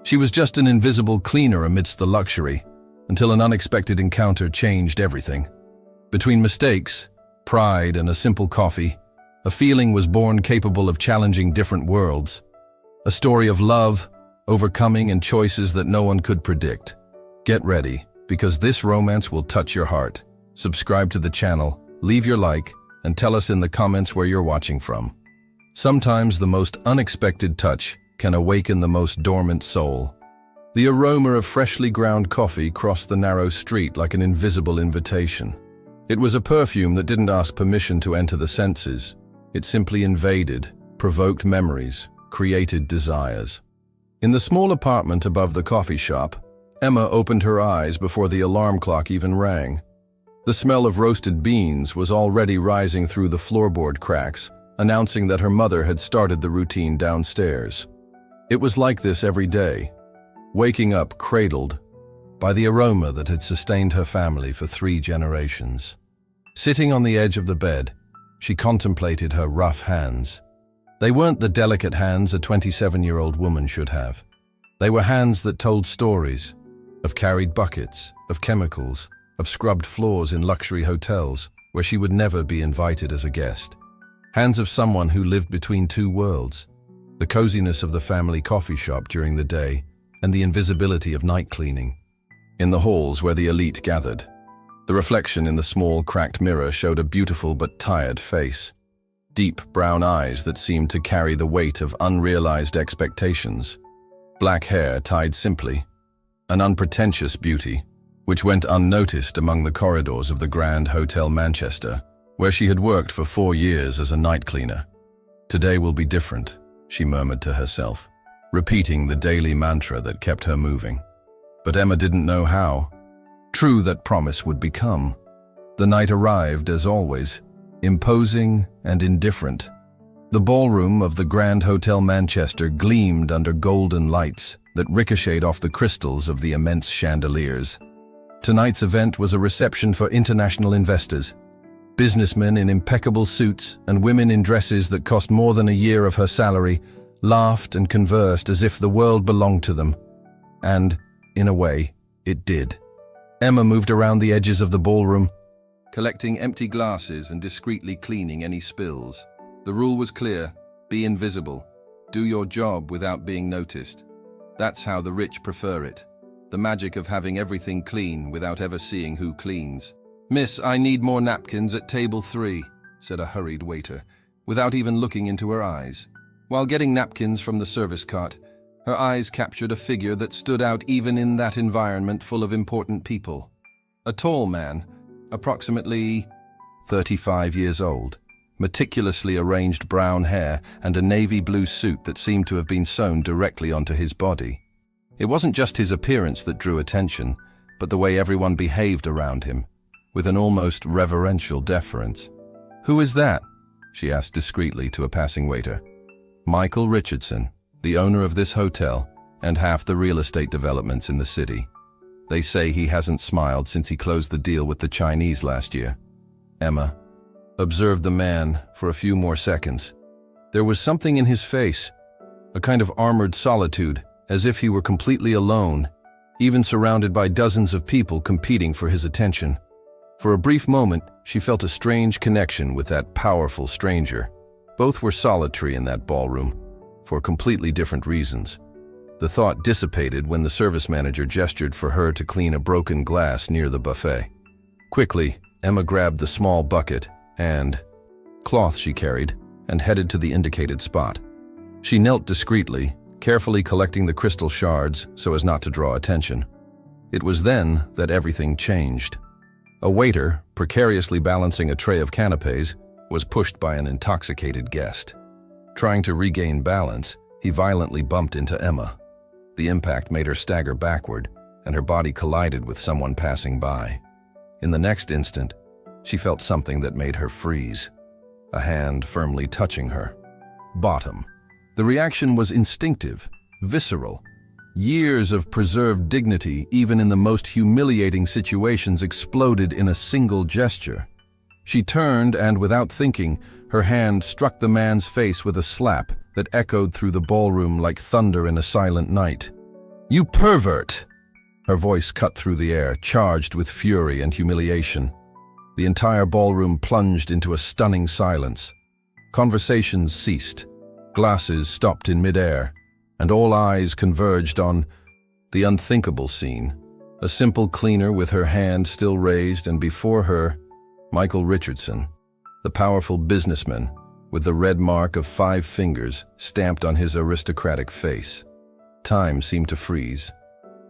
She was just an invisible cleaner amidst the luxury, until an unexpected encounter changed everything. Between mistakes, pride, and a simple coffee, a feeling was born capable of challenging different worlds. A story of love, overcoming, and choices that no one could predict. Get ready, because this romance will touch your heart. Subscribe to the channel, leave your like, and tell us in the comments where you're watching from. Sometimes the most unexpected touch can awaken the most dormant soul. The aroma of freshly ground coffee crossed the narrow street like an invisible invitation. It was a perfume that didn't ask permission to enter the senses. It simply invaded, provoked memories, created desires. In the small apartment above the coffee shop, Emma opened her eyes before the alarm clock even rang. The smell of roasted beans was already rising through the floorboard cracks, announcing that her mother had started the routine downstairs. It was like this every day, waking up cradled by the aroma that had sustained her family for 3 generations. Sitting on the edge of the bed, she contemplated her rough hands. They weren't the delicate hands a 27-year-old woman should have. They were hands that told stories of carried buckets, of chemicals, of scrubbed floors in luxury hotels where she would never be invited as a guest. Hands of someone who lived between 2 worlds, the coziness of the family coffee shop during the day and the invisibility of night cleaning. In the halls where the elite gathered, the reflection in the small, cracked mirror showed a beautiful but tired face. Deep brown eyes that seemed to carry the weight of unrealized expectations. Black hair tied simply. An unpretentious beauty, which went unnoticed among the corridors of the Grand Hotel Manchester, where she had worked for 4 years as a night cleaner. Today will be different, she murmured to herself, repeating the daily mantra that kept her moving. But Emma didn't know how true that promise would become. The night arrived, as always, imposing and indifferent. The ballroom of the Grand Hotel Manchester gleamed under golden lights that ricocheted off the crystals of the immense chandeliers. Tonight's event was a reception for international investors. Businessmen in impeccable suits and women in dresses that cost more than a year of her salary laughed and conversed as if the world belonged to them. And, in a way, it did. Emma moved around the edges of the ballroom, collecting empty glasses and discreetly cleaning any spills. The rule was clear: be invisible. Do your job without being noticed. That's how the rich prefer it. The magic of having everything clean without ever seeing who cleans. "Miss, I need more napkins at table 3, said a hurried waiter, without even looking into her eyes. While getting napkins from the service cart, her eyes captured a figure that stood out even in that environment full of important people. A tall man, approximately 35 years old, meticulously arranged brown hair and a navy blue suit that seemed to have been sewn directly onto his body. It wasn't just his appearance that drew attention, but the way everyone behaved around him, with an almost reverential deference. "Who is that?" she asked discreetly to a passing waiter. "Michael Richardson, the owner of this hotel and half the real estate developments in the city. They say he hasn't smiled since he closed the deal with the Chinese last year." Emma observed the man for a few more seconds. There was something in his face, a kind of armored solitude, as if he were completely alone, even surrounded by dozens of people competing for his attention. For a brief moment, she felt a strange connection with that powerful stranger. Both were solitary in that ballroom, for completely different reasons. The thought dissipated when the service manager gestured for her to clean a broken glass near the buffet. Quickly, Emma grabbed the small bucket and cloth she carried and headed to the indicated spot. She knelt discreetly, carefully collecting the crystal shards so as not to draw attention. It was then that everything changed. A waiter, precariously balancing a tray of canapés, was pushed by an intoxicated guest. Trying to regain balance, he violently bumped into Emma. The impact made her stagger backward, and her body collided with someone passing by. In the next instant, she felt something that made her freeze. A hand firmly touching her bottom. The reaction was instinctive, visceral. Years of preserved dignity, even in the most humiliating situations, exploded in a single gesture. She turned and, without thinking, her hand struck the man's face with a slap that echoed through the ballroom like thunder in a silent night. You pervert! Her voice cut through the air, charged with fury and humiliation. The entire ballroom plunged into a stunning silence. Conversations ceased. Glasses stopped in midair, and all eyes converged on the unthinkable scene. A simple cleaner with her hand still raised, and before her, Michael Richardson, the powerful businessman with the red mark of 5 fingers stamped on his aristocratic face. Time seemed to freeze.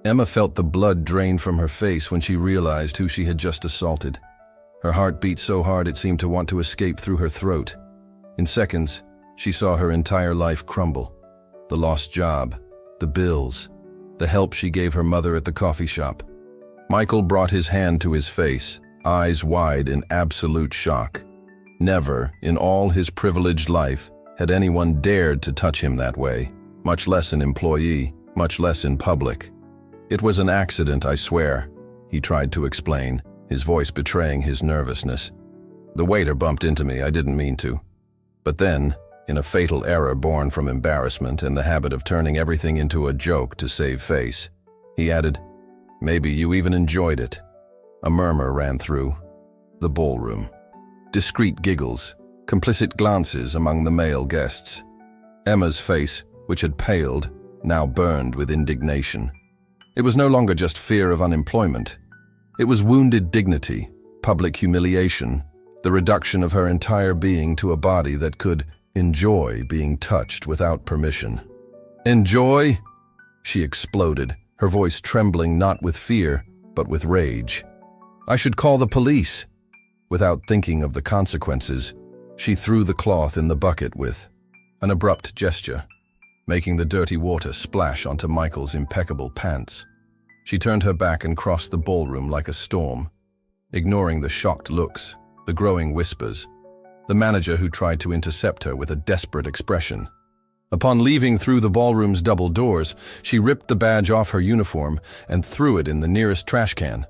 Emma felt the blood drain from her face when she realized who she had just assaulted. Her heart beat so hard it seemed to want to escape through her throat. In seconds, she saw her entire life crumble. The lost job, the bills, the help she gave her mother at the coffee shop. Michael brought his hand to his face, eyes wide in absolute shock. Never, in all his privileged life, had anyone dared to touch him that way, much less an employee, much less in public. It was an accident, I swear, he tried to explain, his voice betraying his nervousness. The waiter bumped into me, I didn't mean to. But then, in a fatal error born from embarrassment and the habit of turning everything into a joke to save face, he added, "Maybe you even enjoyed it." A murmur ran through the ballroom. Discreet giggles, complicit glances among the male guests. Emma's face, which had paled, now burned with indignation. It was no longer just fear of unemployment. It was wounded dignity, public humiliation, the reduction of her entire being to a body that could enjoy being touched without permission. "Enjoy?" She exploded, her voice trembling not with fear, but with rage. "I should call the police." Without thinking of the consequences, she threw the cloth in the bucket with an abrupt gesture, making the dirty water splash onto Michael's impeccable pants. She turned her back and crossed the ballroom like a storm, ignoring the shocked looks, the growing whispers, the manager who tried to intercept her with a desperate expression. Upon leaving through the ballroom's double doors, she ripped the badge off her uniform and threw it in the nearest trash can.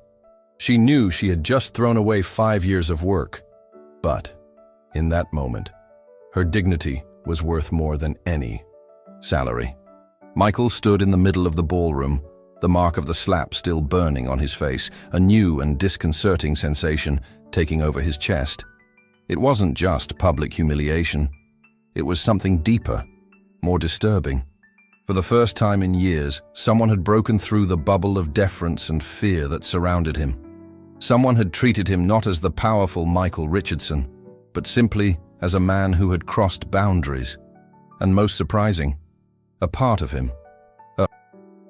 She knew she had just thrown away 5 years of work, but, in that moment, her dignity was worth more than any salary. Michael stood in the middle of the ballroom, the mark of the slap still burning on his face, a new and disconcerting sensation taking over his chest. It wasn't just public humiliation. It was something deeper, more disturbing. For the first time in years, someone had broken through the bubble of deference and fear that surrounded him. Someone had treated him not as the powerful Michael Richardson, but simply as a man who had crossed boundaries. And most surprising, a part of him, a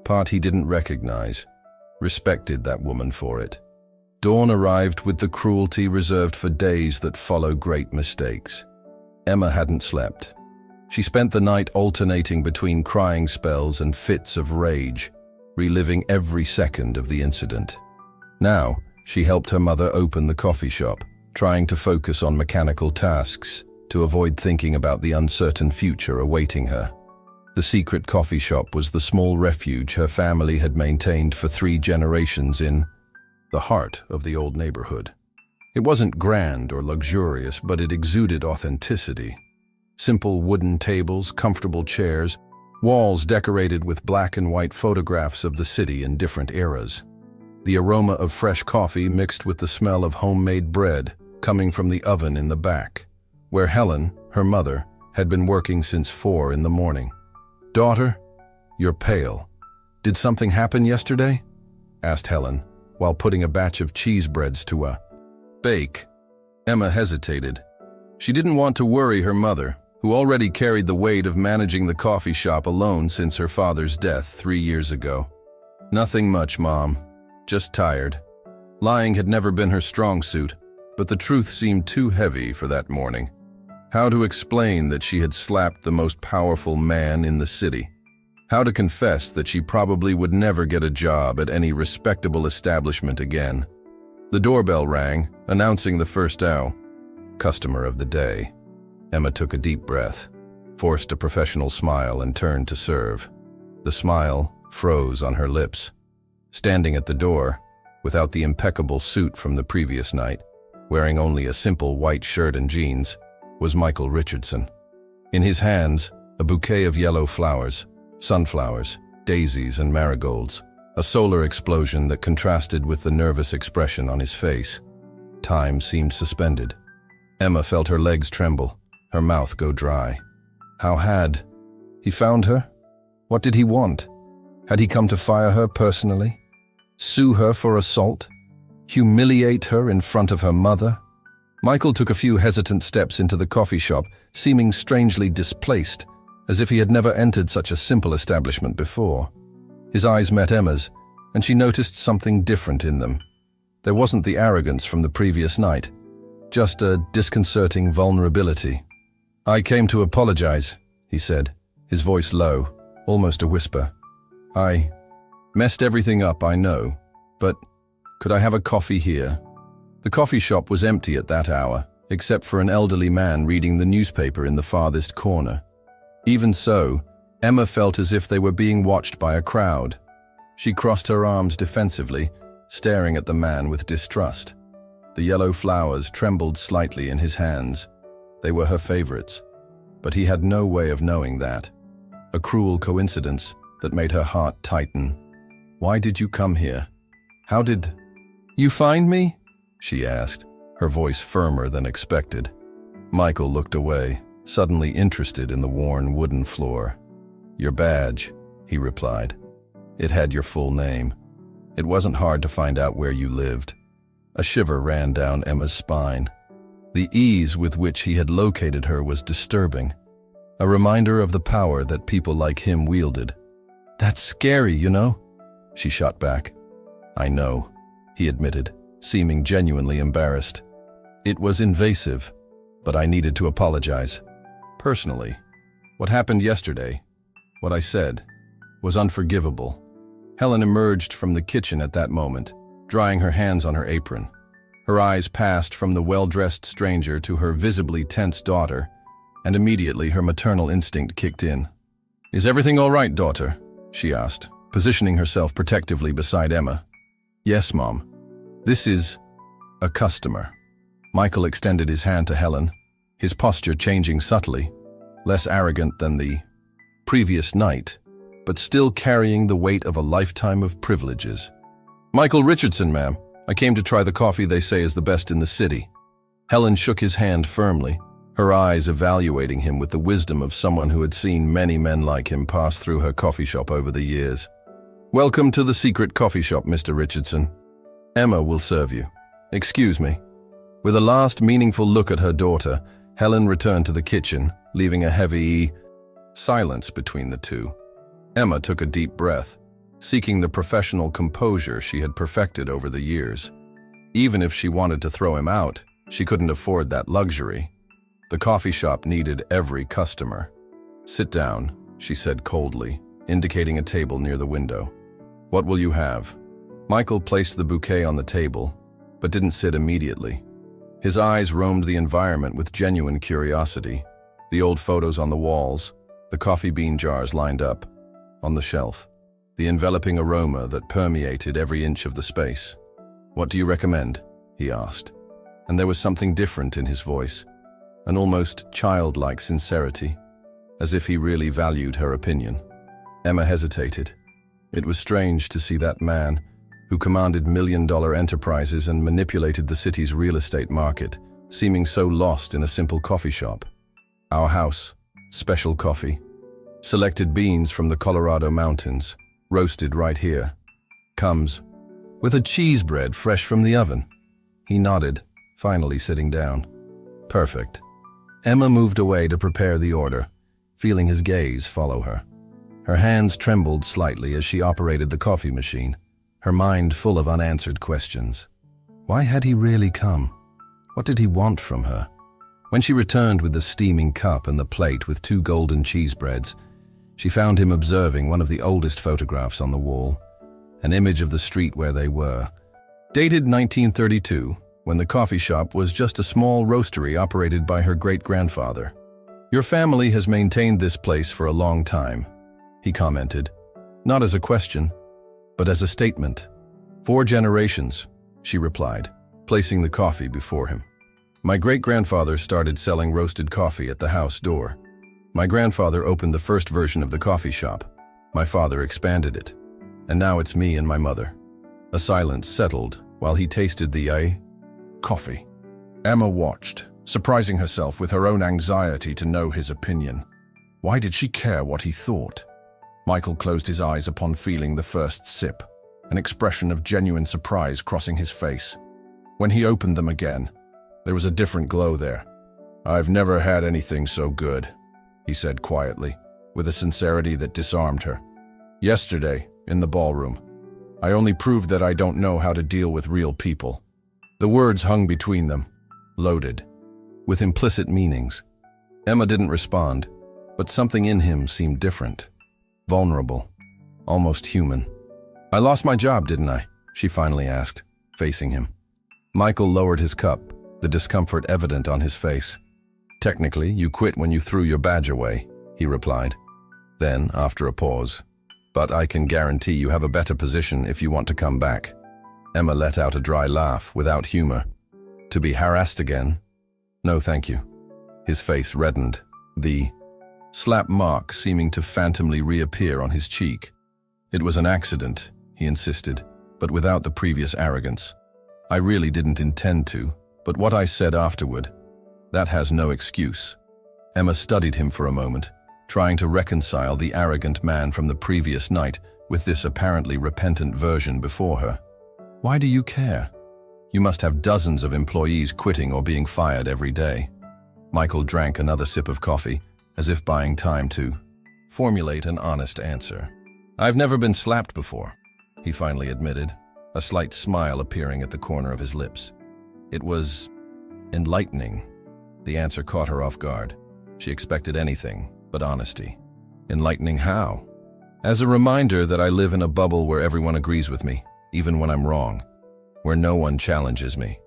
part he didn't recognize, respected that woman for it. Dawn arrived with the cruelty reserved for days that follow great mistakes. Emma hadn't slept. She spent the night alternating between crying spells and fits of rage, reliving every second of the incident. Now, she helped her mother open the coffee shop, trying to focus on mechanical tasks to avoid thinking about the uncertain future awaiting her. The secret coffee shop was the small refuge her family had maintained for 3 generations in the heart of the old neighborhood. It wasn't grand or luxurious, but it exuded authenticity. Simple wooden tables, comfortable chairs, walls decorated with black and white photographs of the city in different eras. The aroma of fresh coffee mixed with the smell of homemade bread coming from the oven in the back, where Helen, her mother, had been working since 4 in the morning. "Daughter, you're pale. Did something happen yesterday?" asked Helen, while putting a batch of cheese breads to a bake. Emma hesitated. She didn't want to worry her mother, who already carried the weight of managing the coffee shop alone since her father's death 3 years ago. "Nothing much, Mom. Just tired." Lying had never been her strong suit, but the truth seemed too heavy for that morning. How to explain that she had slapped the most powerful man in the city? How to confess that she probably would never get a job at any respectable establishment again? The doorbell rang, announcing the first customer of the day. Emma took a deep breath, forced a professional smile, and turned to serve. The smile froze on her lips. Standing at the door, without the impeccable suit from the previous night, wearing only a simple white shirt and jeans, was Michael Richardson. In his hands, a bouquet of yellow flowers, sunflowers, daisies and marigolds, a solar explosion that contrasted with the nervous expression on his face. Time seemed suspended. Emma felt her legs tremble, her mouth go dry. How had he found her? What did he want? Had he come to fire her personally? Sue her for assault? Humiliate her in front of her mother? Michael took a few hesitant steps into the coffee shop, seeming strangely displaced, as if he had never entered such a simple establishment before. His eyes met Emma's, and she noticed something different in them. There wasn't the arrogance from the previous night, just a disconcerting vulnerability. "I came to apologize," he said, his voice low, almost a whisper. "I messed everything up, I know, but could I have a coffee here?" The coffee shop was empty at that hour, except for an elderly man reading the newspaper in the farthest corner. Even so, Emma felt as if they were being watched by a crowd. She crossed her arms defensively, staring at the man with distrust. The yellow flowers trembled slightly in his hands. They were her favorites, but he had no way of knowing that. A cruel coincidence that made her heart tighten. "Why did you come here? How did you find me?" she asked, her voice firmer than expected. Michael looked away, suddenly interested in the worn wooden floor. "Your badge," he replied. It had your full name. It wasn't hard to find out where you lived. A shiver ran down Emma's spine. The ease with which he had located her was disturbing, a reminder of the power that people like him wielded. "That's scary, you know," she shot back. "I know," he admitted, seeming genuinely embarrassed. "It was invasive, but I needed to apologize. Personally, what happened yesterday, what I said, was unforgivable." Helen emerged from the kitchen at that moment, drying her hands on her apron. Her eyes passed from the well-dressed stranger to her visibly tense daughter, and immediately her maternal instinct kicked in. "Is everything all right, daughter?" she asked, positioning herself protectively beside Emma. "Yes, Mom. This is a customer." Michael extended his hand to Helen, his posture changing subtly, less arrogant than the previous night, but still carrying the weight of a lifetime of privileges. "Michael Richardson, ma'am. I came to try the coffee they say is the best in the city." Helen shook his hand firmly, her eyes evaluating him with the wisdom of someone who had seen many men like him pass through her coffee shop over the years. "Welcome to the secret coffee shop, Mr. Richardson. Emma will serve you. Excuse me." With a last meaningful look at her daughter, Helen returned to the kitchen, leaving a heavy silence between the two. Emma took a deep breath, seeking the professional composure she had perfected over the years. Even if she wanted to throw him out, she couldn't afford that luxury. The coffee shop needed every customer. "Sit down," she said coldly, indicating a table near the window. "What will you have?" Michael placed the bouquet on the table, but didn't sit immediately. His eyes roamed the environment with genuine curiosity. The old photos on the walls, the coffee bean jars lined up on the shelf, the enveloping aroma that permeated every inch of the space. "What do you recommend?" he asked, and there was something different in his voice, an almost childlike sincerity, as if he really valued her opinion. Emma hesitated. It was strange to see that man, who commanded million-dollar enterprises and manipulated the city's real estate market, seeming so lost in a simple coffee shop. "Our house, special coffee. Selected beans from the Colorado mountains, roasted right here. Comes with a cheese bread fresh from the oven." He nodded, finally sitting down. "Perfect." Emma moved away to prepare the order, feeling his gaze follow her. Her hands trembled slightly as she operated the coffee machine, her mind full of unanswered questions. Why had he really come? What did he want from her? When she returned with the steaming cup and the plate with 2 golden cheese breads, she found him observing one of the oldest photographs on the wall, an image of the street where they were. Dated 1932, when the coffee shop was just a small roastery operated by her great-grandfather. "Your family has maintained this place for a long time," he commented, not as a question, but as a statement. "4 generations," she replied, placing the coffee before him. "My great-grandfather started selling roasted coffee at the house door. My grandfather opened the first version of the coffee shop. My father expanded it, and now it's me and my mother. A silence settled while he tasted the coffee. Emma watched, surprising herself with her own anxiety to know his opinion. Why did she care what he thought? Michael closed his eyes upon feeling the first sip, an expression of genuine surprise crossing his face. When he opened them again, there was a different glow there. "I've never had anything so good," he said quietly, with a sincerity that disarmed her. "Yesterday, in the ballroom, I only proved that I don't know how to deal with real people." The words hung between them, loaded, with implicit meanings. Emma didn't respond, but something in him seemed different. Vulnerable, almost human. "I lost my job, didn't I?" she finally asked, facing him. Michael lowered his cup, the discomfort evident on his face. "Technically, you quit when you threw your badge away," he replied. Then, after a pause, "But I can guarantee you have a better position if you want to come back." Emma let out a dry laugh without humor. "To be harassed again? No, thank you." His face reddened, the slap mark seeming to phantomly reappear on his cheek. "It was an accident," he insisted, but without the previous arrogance. "I really didn't intend to, but what I said afterward, that has no excuse." Emma studied him for a moment, trying to reconcile the arrogant man from the previous night with this apparently repentant version before her. "Why do you care? You must have dozens of employees quitting or being fired every day." Michael drank another sip of coffee, as if buying time to formulate an honest answer. "I've never been slapped before," he finally admitted, a slight smile appearing at the corner of his lips. It was enlightening. The answer caught her off guard. She expected anything but honesty. "Enlightening how?" "As a reminder that I live in a bubble where everyone agrees with me, even when I'm wrong, where no one challenges me,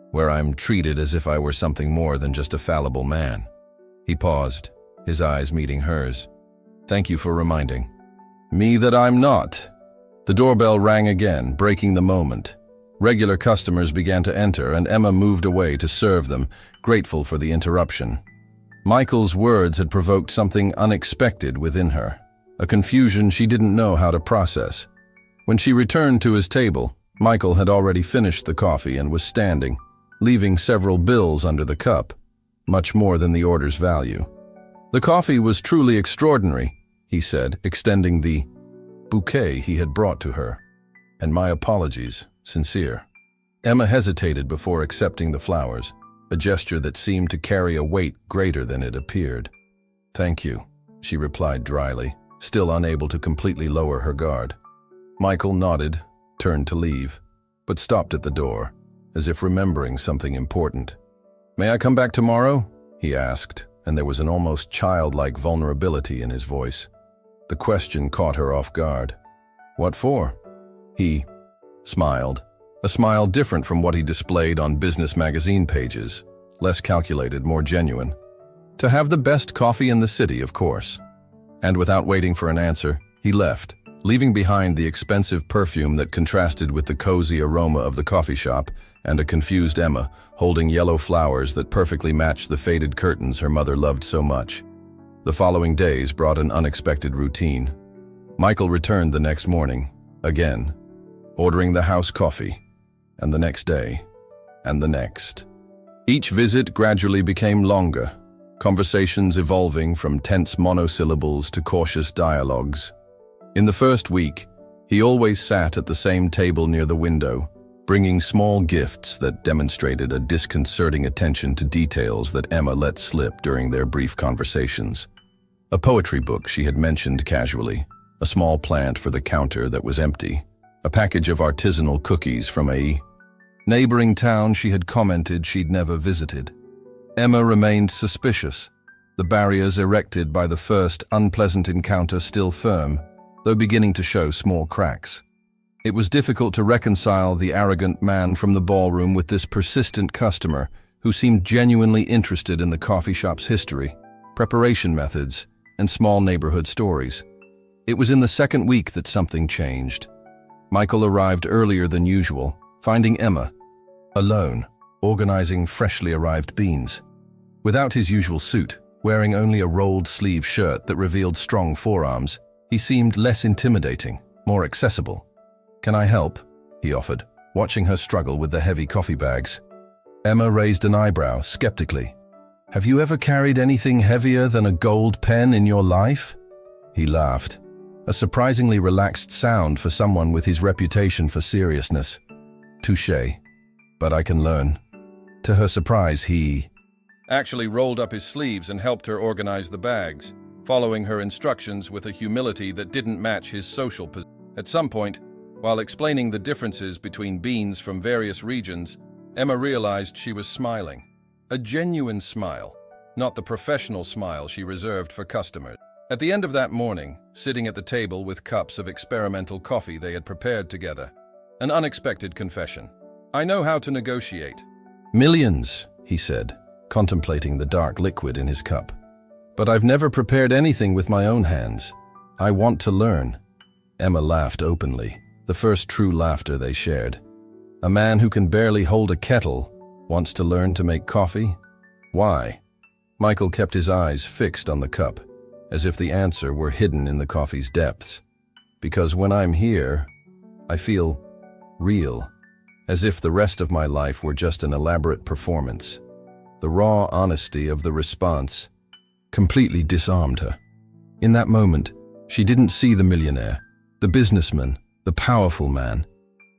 where I'm treated as if I were something more than just a fallible man." He paused, his eyes meeting hers. "Thank you for reminding me that I'm not." The doorbell rang again, breaking the moment. Regular customers began to enter, and Emma moved away to serve them, grateful for the interruption. Michael's words had provoked something unexpected within her, a confusion she didn't know how to process. When she returned to his table, Michael had already finished the coffee and was standing, leaving several bills under the cup, much more than the order's value. "The coffee was truly extraordinary," he said, extending the bouquet he had brought to her. "And my apologies, sincere." Emma hesitated before accepting the flowers, a gesture that seemed to carry a weight greater than it appeared. "Thank you," she replied dryly, still unable to completely lower her guard. Michael nodded, turned to leave, but stopped at the door, as if remembering something important. "May I come back tomorrow?" he asked, and there was an almost childlike vulnerability in his voice. The question caught her off guard. "What for?" He smiled, a smile different from what he displayed on business magazine pages, less calculated, more genuine. "To have the best coffee in the city, of course." And without waiting for an answer, he left, leaving behind the expensive perfume that contrasted with the cozy aroma of the coffee shop and a confused Emma holding yellow flowers that perfectly matched the faded curtains her mother loved so much. The following days brought an unexpected routine. Michael returned the next morning, again, ordering the house coffee, and the next day, and the next. Each visit gradually became longer, conversations evolving from tense monosyllables to cautious dialogues. In the first week, he always sat at the same table near the window, bringing small gifts that demonstrated a disconcerting attention to details that Emma let slip during their brief conversations. A poetry book she had mentioned casually, a small plant for the counter that was empty, a package of artisanal cookies from a neighboring town she had commented she'd never visited. Emma remained suspicious, the barriers erected by the first unpleasant encounter still firm, though beginning to show small cracks. It was difficult to reconcile the arrogant man from the ballroom with this persistent customer who seemed genuinely interested in the coffee shop's history, preparation methods, and small neighborhood stories. It was in the second week that something changed. Michael arrived earlier than usual, finding Emma alone, organizing freshly arrived beans. Without his usual suit, wearing only a rolled-sleeve shirt that revealed strong forearms, He seemed less intimidating, more accessible. "Can I help?" he offered, watching her struggle with the heavy coffee bags. Emma raised an eyebrow, skeptically. "Have you ever carried anything heavier than a gold pen in your life?" He laughed, a surprisingly relaxed sound for someone with his reputation for seriousness. "Touché, but I can learn." To her surprise, he actually rolled up his sleeves and helped her organize the bags, following her instructions with a humility that didn't match his social position. At some point, while explaining the differences between beans from various regions, Emma realized she was smiling. A genuine smile, not the professional smile she reserved for customers. At the end of that morning, sitting at the table with cups of experimental coffee they had prepared together, an unexpected confession. "I know how to negotiate." "Millions," he said, contemplating the dark liquid in his cup. "But I've never prepared anything with my own hands. I want to learn." Emma laughed openly, the first true laughter they shared. A man who can barely hold a kettle wants to learn to make coffee? Why? Michael kept his eyes fixed on the cup, as if the answer were hidden in the coffee's depths. "Because when I'm here, I feel real, as if the rest of my life were just an elaborate performance." The raw honesty of the response completely disarmed her. In that moment, she didn't see the millionaire, the businessman, the powerful man.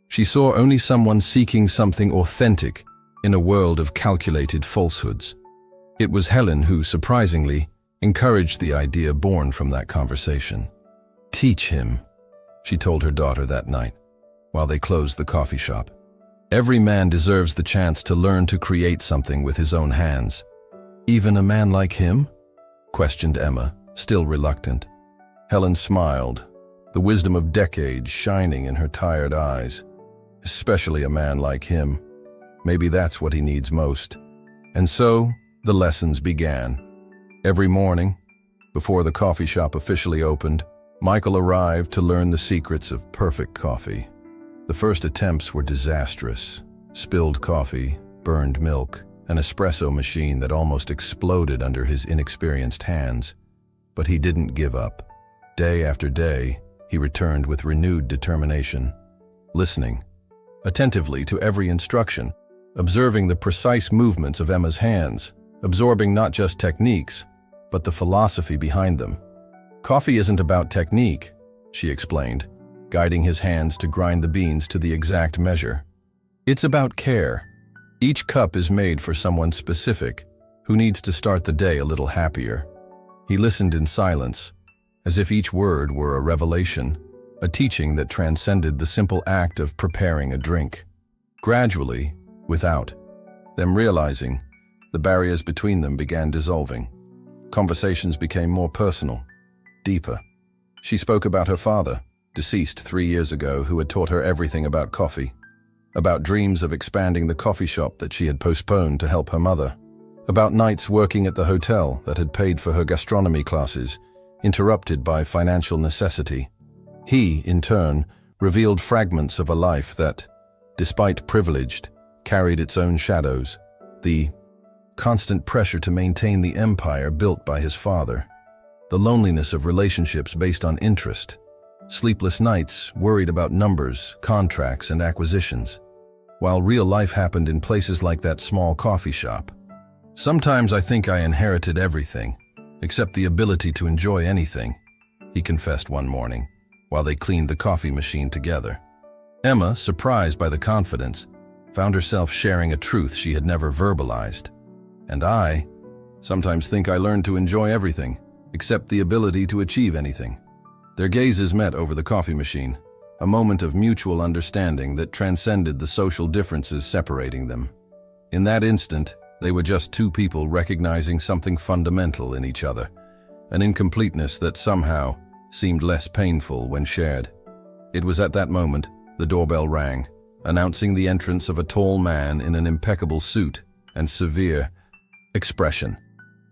She saw only someone seeking something authentic in a world of calculated falsehoods. It was Helen who, surprisingly, encouraged the idea born from that conversation. "Teach him," she told her daughter that night, while they closed the coffee shop. "Every man deserves the chance to learn to create something with his own hands." "Even a man like him?" questioned Emma, still reluctant. Helen smiled, the wisdom of decades shining in her tired eyes. "Especially a man like him. Maybe that's what he needs most." And so, the lessons began. Every morning, before the coffee shop officially opened, Michael arrived to learn the secrets of perfect coffee. The first attempts were disastrous. Spilled coffee, burned milk, an espresso machine that almost exploded under his inexperienced hands. But he didn't give up. Day after day, he returned with renewed determination, listening attentively to every instruction, observing the precise movements of Emma's hands, absorbing not just techniques, but the philosophy behind them. "Coffee isn't about technique," she explained, guiding his hands to grind the beans to the exact measure. "It's about care. Each cup is made for someone specific, who needs to start the day a little happier." He listened in silence, as if each word were a revelation, a teaching that transcended the simple act of preparing a drink. Gradually, without them realizing, the barriers between them began dissolving. Conversations became more personal, deeper. She spoke about her father, deceased 3 years ago, who had taught her everything about coffee, about dreams of expanding the coffee shop that she had postponed to help her mother, about nights working at the hotel that had paid for her gastronomy classes, interrupted by financial necessity. He, in turn, revealed fragments of a life that, despite privileged, carried its own shadows, the constant pressure to maintain the empire built by his father, the loneliness of relationships based on interest, sleepless nights worried about numbers, contracts, and acquisitions, while real life happened in places like that small coffee shop. "Sometimes I think I inherited everything, except the ability to enjoy anything," he confessed one morning, while they cleaned the coffee machine together. Emma, surprised by the confidence, found herself sharing a truth she had never verbalized. "And I sometimes think I learned to enjoy everything, except the ability to achieve anything." Their gazes met over the coffee machine, a moment of mutual understanding that transcended the social differences separating them. In that instant, they were just two people recognizing something fundamental in each other, an incompleteness that somehow seemed less painful when shared. It was at that moment the doorbell rang, announcing the entrance of a tall man in an impeccable suit and severe expression.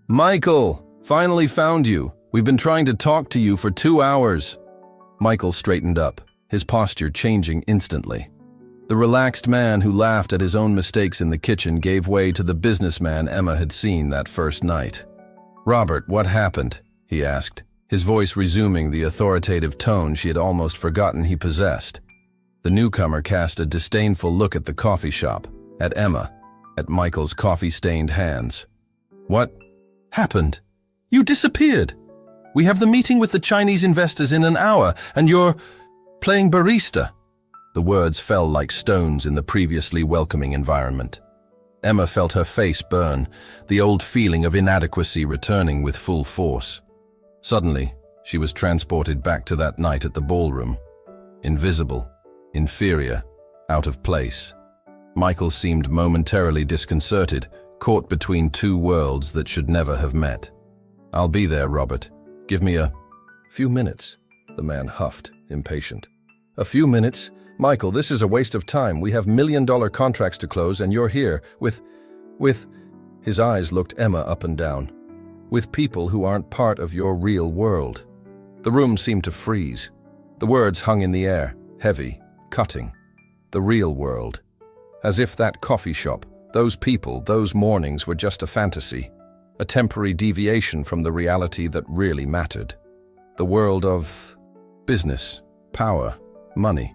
"Michael, finally found you. We've been trying to talk to you for 2 hours." Michael straightened up, his posture changing instantly. The relaxed man who laughed at his own mistakes in the kitchen gave way to the businessman Emma had seen that first night. "Robert, what happened?" he asked, his voice resuming the authoritative tone she had almost forgotten he possessed. The newcomer cast a disdainful look at the coffee shop, at Emma, at Michael's coffee-stained hands. "What happened? You disappeared. We have the meeting with the Chinese investors in an hour, and you're playing barista." The words fell like stones in the previously welcoming environment. Emma felt her face burn, the old feeling of inadequacy returning with full force. Suddenly, she was transported back to that night at the ballroom. Invisible, inferior, out of place. Michael seemed momentarily disconcerted, caught between two worlds that should never have met. "I'll be there, Robert. Give me a few minutes," the man huffed, impatient. "A few minutes? Michael, this is a waste of time. We have million-dollar contracts to close, and you're here with... His eyes looked Emma up and down. "With people who aren't part of your real world." The room seemed to freeze. The words hung in the air, heavy, cutting. The real world. As if that coffee shop, those people, those mornings were just a fantasy, a temporary deviation from the reality that really mattered. The world of business, power, money.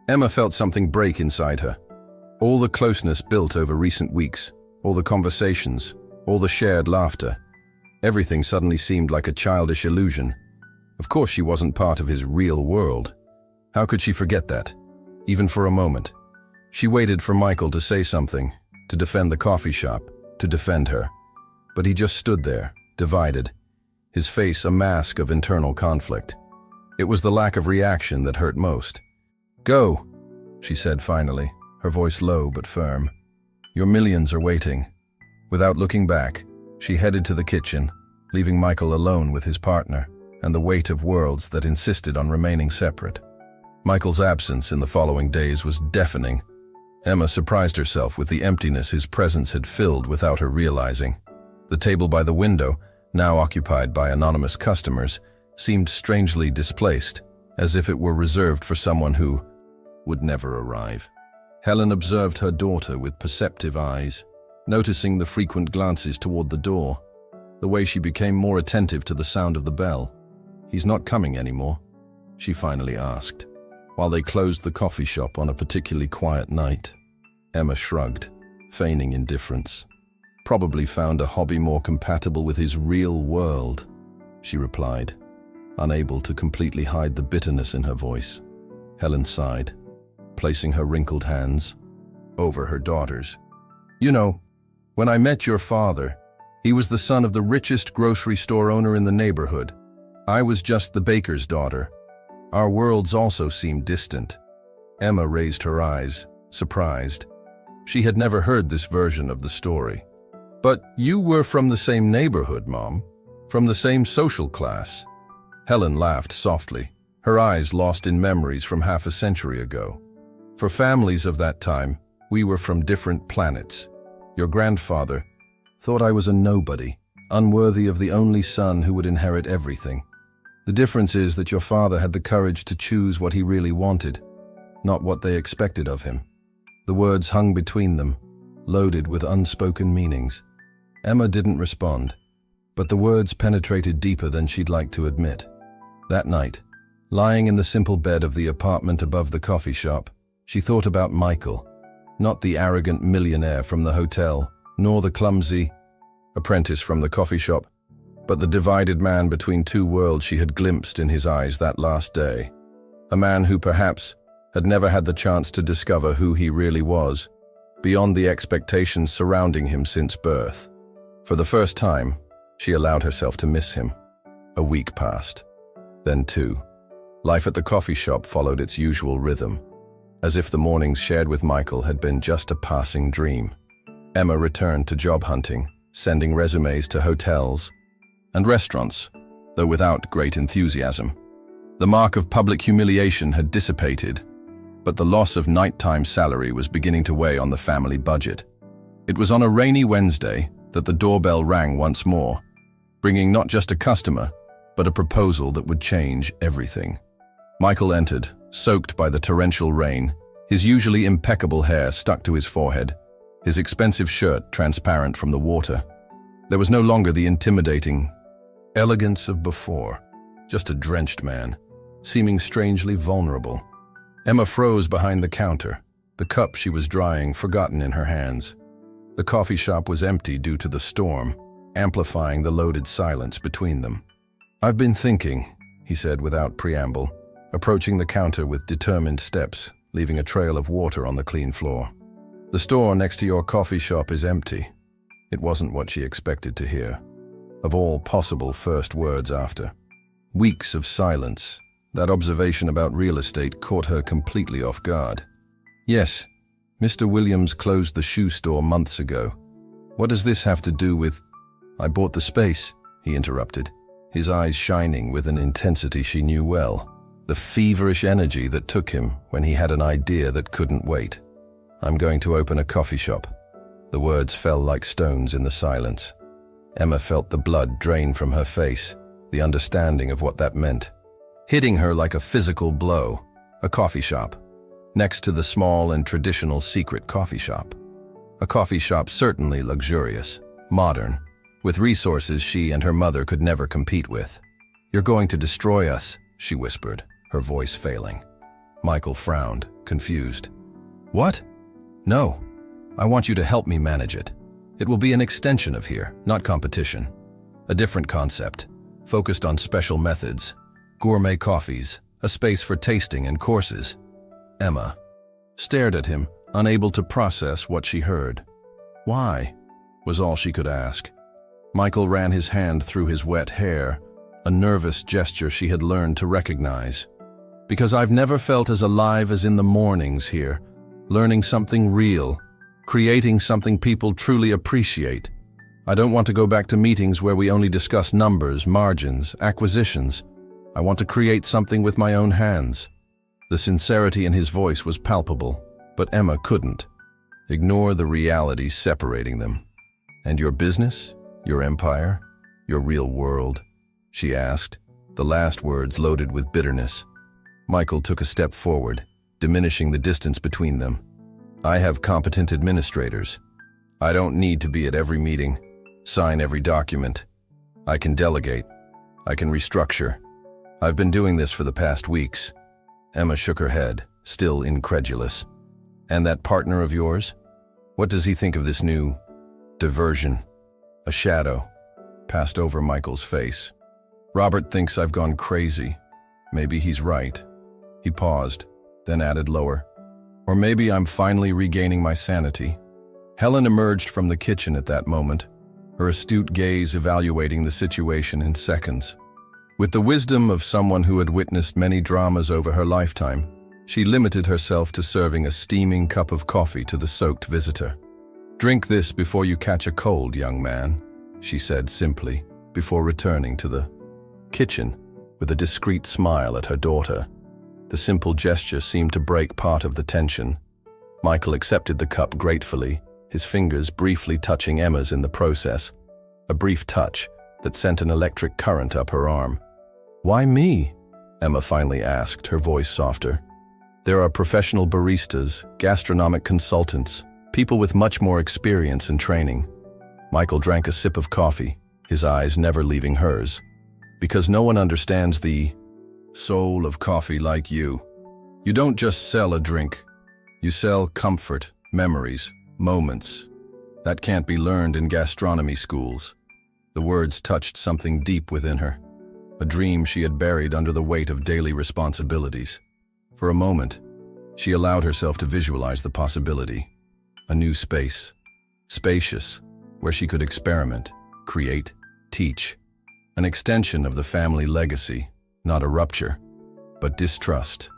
Emma felt something break inside her. All the closeness built over recent weeks, all the conversations, all the shared laughter. Everything suddenly seemed like a childish illusion. Of course she wasn't part of his real world. How could she forget that? Even for a moment. She waited for Michael to say something, to defend the coffee shop, to defend her. But he just stood there, divided, his face a mask of internal conflict. It was the lack of reaction that hurt most. "Go," she said finally, her voice low but firm. "Your millions are waiting." Without looking back, she headed to the kitchen, leaving Michael alone with his partner and the weight of worlds that insisted on remaining separate. Michael's absence in the following days was deafening. Emma surprised herself with the emptiness his presence had filled without her realizing. The table by the window, now occupied by anonymous customers, seemed strangely displaced, as if it were reserved for someone who would never arrive. Helen observed her daughter with perceptive eyes, noticing the frequent glances toward the door, the way she became more attentive to the sound of the bell. "He's not coming anymore?" she finally asked, while they closed the coffee shop on a particularly quiet night. Emma shrugged, feigning indifference. "Probably found a hobby more compatible with his real world," she replied, unable to completely hide the bitterness in her voice. Helen sighed, placing her wrinkled hands over her daughter's. "You know, when I met your father, he was the son of the richest grocery store owner in the neighborhood. I was just the baker's daughter. Our worlds also seemed distant." Emma raised her eyes, surprised. She had never heard this version of the story. "But you were from the same neighborhood, Mom. From the same social class." Helen laughed softly, her eyes lost in memories from half a century ago. "For families of that time, we were from different planets. Your grandfather thought I was a nobody, unworthy of the only son who would inherit everything. The difference is that your father had the courage to choose what he really wanted, not what they expected of him." The words hung between them, loaded with unspoken meanings. Emma didn't respond, but the words penetrated deeper than she'd like to admit. That night, lying in the simple bed of the apartment above the coffee shop, she thought about Michael, not the arrogant millionaire from the hotel, nor the clumsy apprentice from the coffee shop, but the divided man between two worlds she had glimpsed in his eyes that last day. A man who perhaps had never had the chance to discover who he really was, beyond the expectations surrounding him since birth. For the first time, she allowed herself to miss him. A week passed. Then two. Life at the coffee shop followed its usual rhythm, as if the mornings shared with Michael had been just a passing dream. Emma returned to job hunting, sending resumes to hotels and restaurants, though without great enthusiasm. The mark of public humiliation had dissipated, but the loss of nighttime salary was beginning to weigh on the family budget. It was on a rainy Wednesday that the doorbell rang once more, bringing not just a customer, but a proposal that would change everything. Michael entered, soaked by the torrential rain, his usually impeccable hair stuck to his forehead, his expensive shirt transparent from the water. There was no longer the intimidating elegance of before. just a drenched man, seeming strangely vulnerable. Emma froze behind the counter, the cup she was drying forgotten in her hands. The coffee shop was empty due to the storm, amplifying the loaded silence between them. "I've been thinking," he said without preamble, approaching the counter with determined steps, leaving a trail of water on the clean floor. "The store next to your coffee shop is empty." It wasn't what she expected to hear. Of all possible first words after. Weeks of silence, that observation about real estate caught her completely off guard. "Yes, Mr. Williams closed the shoe store months ago. What does this have to do with—" "I bought the space," he interrupted, his eyes shining with an intensity she knew well, the feverish energy that took him when he had an idea that couldn't wait. "I'm going to open a coffee shop." The words fell like stones in the silence. Emma felt the blood drain from her face, the understanding of what that meant. Hitting her like a physical blow, a coffee shop, next to the small and traditional secret coffee shop. A coffee shop certainly luxurious, modern, with resources she and her mother could never compete with. "You're going to destroy us," she whispered, her voice failing. Michael frowned, confused. "What? No. I want you to help me manage it. It will be an extension of here, not competition. A different concept, focused on special methods, gourmet coffees, a space for tasting and courses." Emma stared at him, unable to process what she heard. "Why?" was all she could ask. Michael ran his hand through his wet hair, a nervous gesture she had learned to recognize. "Because I've never felt as alive as in the mornings here, learning something real, creating something people truly appreciate. I don't want to go back to meetings where we only discuss numbers, margins, acquisitions. I want to create something with my own hands." The sincerity in his voice was palpable, but Emma couldn't ignore the reality separating them. "And your business? Your empire? Your real world?" she asked, the last words loaded with bitterness. Michael took a step forward, diminishing the distance between them. "I have competent administrators. I don't need to be at every meeting, sign every document. I can delegate. I can restructure. I've been doing this for the past weeks." Emma shook her head, still incredulous. "And that partner of yours? What does he think of this new diversion?" A shadow passed over Michael's face. "Robert thinks I've gone crazy. Maybe he's right." He paused, then added lower. "Or maybe I'm finally regaining my sanity." Helen emerged from the kitchen at that moment, her astute gaze evaluating the situation in seconds. With the wisdom of someone who had witnessed many dramas over her lifetime, she limited herself to serving a steaming cup of coffee to the soaked visitor. "Drink this before you catch a cold, young man," she said simply, before returning to the kitchen with a discreet smile at her daughter. The simple gesture seemed to break part of the tension. Michael accepted the cup gratefully, his fingers briefly touching Emma's in the process. A brief touch that sent an electric current up her arm. "Why me?" Emma finally asked, her voice softer. "There are professional baristas, gastronomic consultants, people with much more experience and training." Michael drank a sip of coffee, his eyes never leaving hers. "Because no one understands the soul of coffee like you. You don't just sell a drink. You sell comfort, memories, moments. That can't be learned in gastronomy schools." The words touched something deep within her, a dream she had buried under the weight of daily responsibilities. For a moment, she allowed herself to visualize the possibility. A new space, spacious, where she could experiment, create, teach. An extension of the family legacy, not a rupture, but distrust.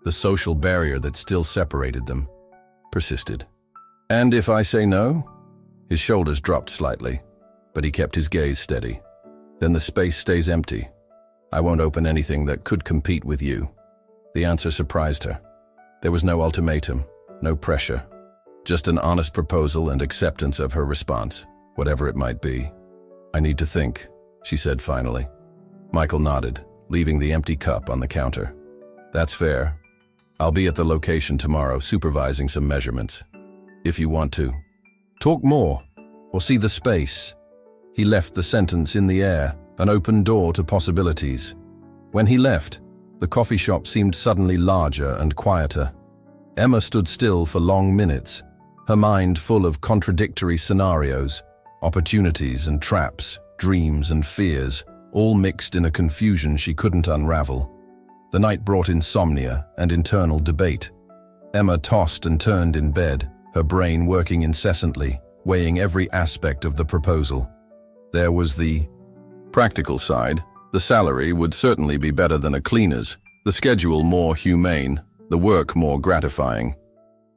The social barrier that still separated them persisted. "And if I say no?" His shoulders dropped slightly, but he kept his gaze steady. "Then the space stays empty. I won't open anything that could compete with you." The answer surprised her. There was no ultimatum, no pressure, just an honest proposal and acceptance of her response, whatever it might be. "I need to think," she said finally. Michael nodded, leaving the empty cup on the counter. "That's fair. I'll be at the location tomorrow supervising some measurements. If you want to talk more or see the space." He left the sentence in the air, an open door to possibilities. When he left, the coffee shop seemed suddenly larger and quieter. Emma stood still for long minutes, her mind full of contradictory scenarios, opportunities and traps, dreams and fears, all mixed in a confusion she couldn't unravel. The night brought insomnia and internal debate. Emma tossed and turned in bed, her brain working incessantly, weighing every aspect of the proposal. There was the practical side. The salary would certainly be better than a cleaner's, the schedule more humane, the work more gratifying.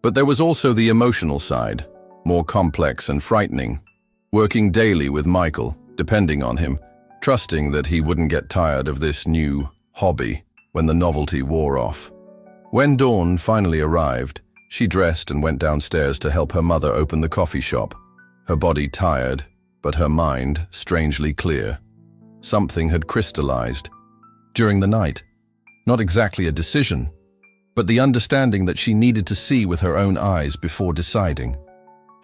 But there was also the emotional side, more complex and frightening. Working daily with Michael, depending on him, trusting that he wouldn't get tired of this new hobby when the novelty wore off. When dawn finally arrived, she dressed and went downstairs to help her mother open the coffee shop, her body tired, but her mind strangely clear. Something had crystallized during the night. Not exactly a decision, but the understanding that she needed to see with her own eyes before deciding.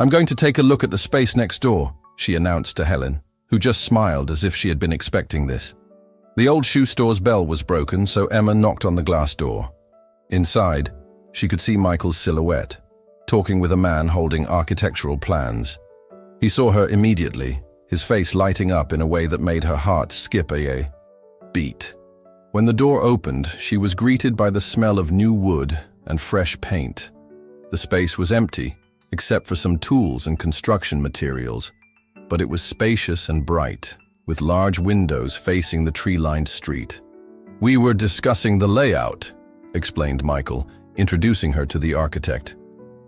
"I'm going to take a look at the space next door," she announced to Helen, who just smiled as if she had been expecting this. The old shoe store's bell was broken, so Emma knocked on the glass door. Inside, she could see Michael's silhouette, talking with a man holding architectural plans. He saw her immediately, his face lighting up in a way that made her heart skip a beat. When the door opened, she was greeted by the smell of new wood and fresh paint. The space was empty, except for some tools and construction materials, but it was spacious and bright, with large windows facing the tree-lined street. "We were discussing the layout," explained Michael, introducing her to the architect.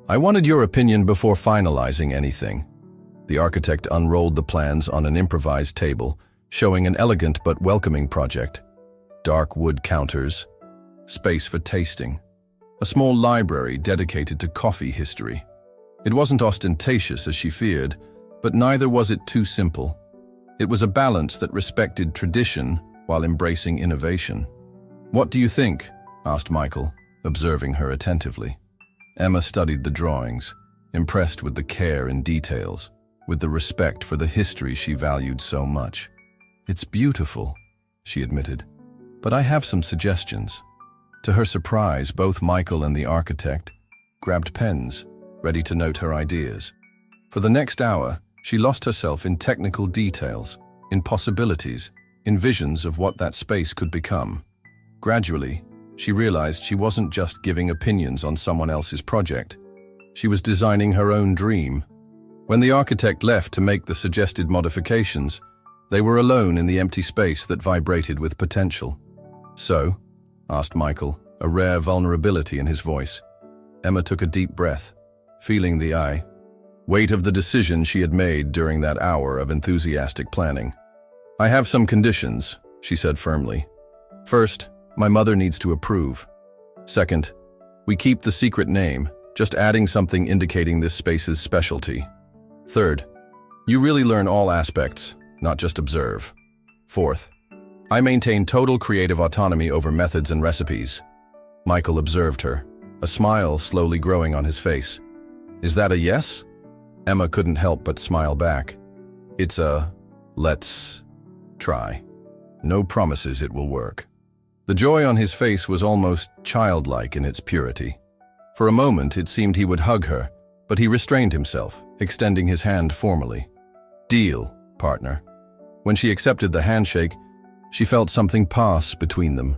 "I wanted your opinion before finalizing anything." The architect unrolled the plans on an improvised table, showing an elegant but welcoming project. Dark wood counters, space for tasting, a small library dedicated to coffee history. It wasn't ostentatious as she feared, but neither was it too simple. It was a balance that respected tradition while embracing innovation. "What do you think?" asked Michael, observing her attentively. Emma studied the drawings, impressed with the care in details, with the respect for the history she valued so much. "It's beautiful," she admitted, "but I have some suggestions." To her surprise, both Michael and the architect grabbed pens, ready to note her ideas. For the next hour, she lost herself in technical details, in possibilities, in visions of what that space could become. Gradually, she realized she wasn't just giving opinions on someone else's project. She was designing her own dream. When the architect left to make the suggested modifications, they were alone in the empty space that vibrated with potential. "So?" asked Michael, a rare vulnerability in his voice. Emma took a deep breath, feeling the weight of the decision she had made during that hour of enthusiastic planning. "I have some conditions," she said firmly. "First, my mother needs to approve. Second, we keep the secret name, just adding something indicating this space's specialty. Third, you really learn all aspects, not just observe. Fourth, I maintain total creative autonomy over methods and recipes." Michael observed her, a smile slowly growing on his face. "Is that a yes?" Emma couldn't help but smile back. "It's a let's try. No promises it will work." The joy on his face was almost childlike in its purity. For a moment it seemed he would hug her, but he restrained himself, extending his hand formally. "Deal, partner." When she accepted the handshake, she felt something pass between them.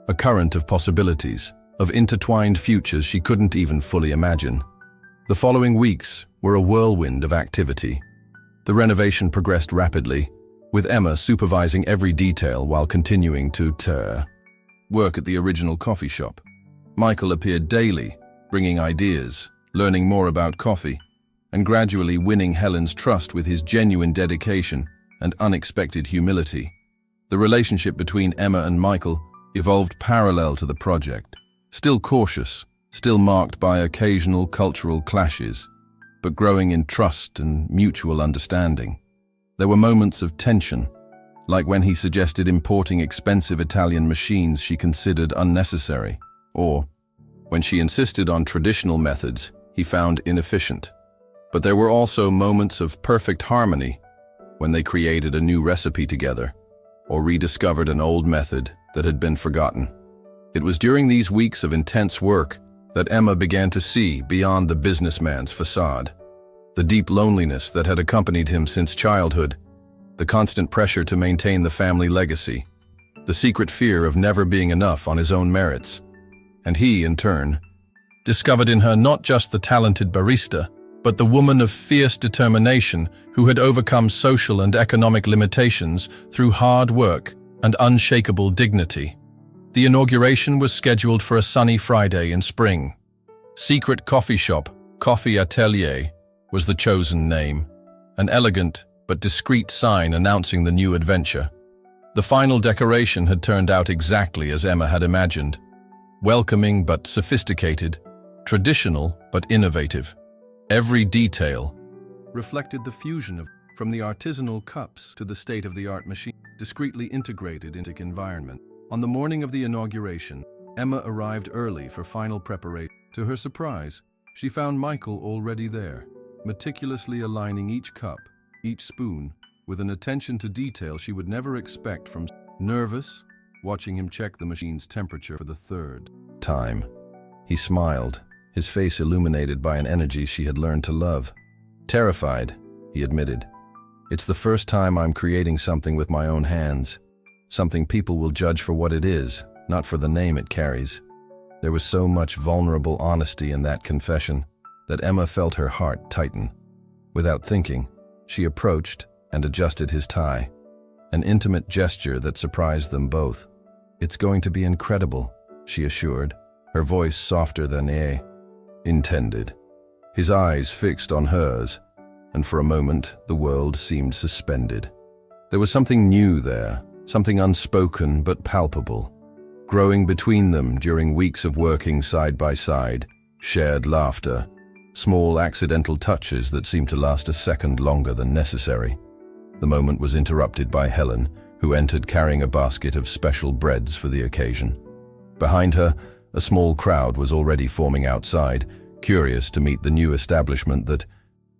A current of possibilities, of intertwined futures she couldn't even fully imagine. The following weeks were a whirlwind of activity. The renovation progressed rapidly, with Emma supervising every detail while continuing to work at the original coffee shop. Michael appeared daily, bringing ideas, learning more about coffee, and gradually winning Helen's trust with his genuine dedication and unexpected humility. The relationship between Emma and Michael evolved parallel to the project, still cautious, still marked by occasional cultural clashes, but growing in trust and mutual understanding. There were moments of tension, like when he suggested importing expensive Italian machines she considered unnecessary, or when she insisted on traditional methods he found inefficient. But there were also moments of perfect harmony, when they created a new recipe together, or rediscovered an old method that had been forgotten. It was during these weeks of intense work that Emma began to see beyond the businessman's facade. The deep loneliness that had accompanied him since childhood, the constant pressure to maintain the family legacy, the secret fear of never being enough on his own merits. And he, in turn, discovered in her not just the talented barista, but the woman of fierce determination who had overcome social and economic limitations through hard work and unshakable dignity. The inauguration was scheduled for a sunny Friday in spring. Secret Coffee Shop, Coffee Atelier, was the chosen name, an elegant but discreet sign announcing the new adventure. The final decoration had turned out exactly as Emma had imagined. Welcoming but sophisticated, traditional but innovative. Every detail reflected the fusion from the artisanal cups to the state-of-the-art machine, discreetly integrated into the environment. On the morning of the inauguration, Emma arrived early for final preparation. To her surprise, she found Michael already there, meticulously aligning each cup, each spoon, with an attention to detail she would never expect from. Nervous, watching him check the machine's temperature for the third time. He smiled, his face illuminated by an energy she had learned to love. Terrified, he admitted. It's the first time I'm creating something with my own hands. Something people will judge for what it is, not for the name it carries. There was so much vulnerable honesty in that confession that Emma felt her heart tighten. Without thinking, she approached and adjusted his tie, an intimate gesture that surprised them both. It's going to be incredible, she assured, her voice softer than intended. His eyes fixed on hers, and for a moment the world seemed suspended. There was something new there, something unspoken but palpable, growing between them during weeks of working side by side, shared laughter, small accidental touches that seemed to last a second longer than necessary. The moment was interrupted by Helen, who entered carrying a basket of special breads for the occasion. Behind her, a small crowd was already forming outside, curious to meet the new establishment that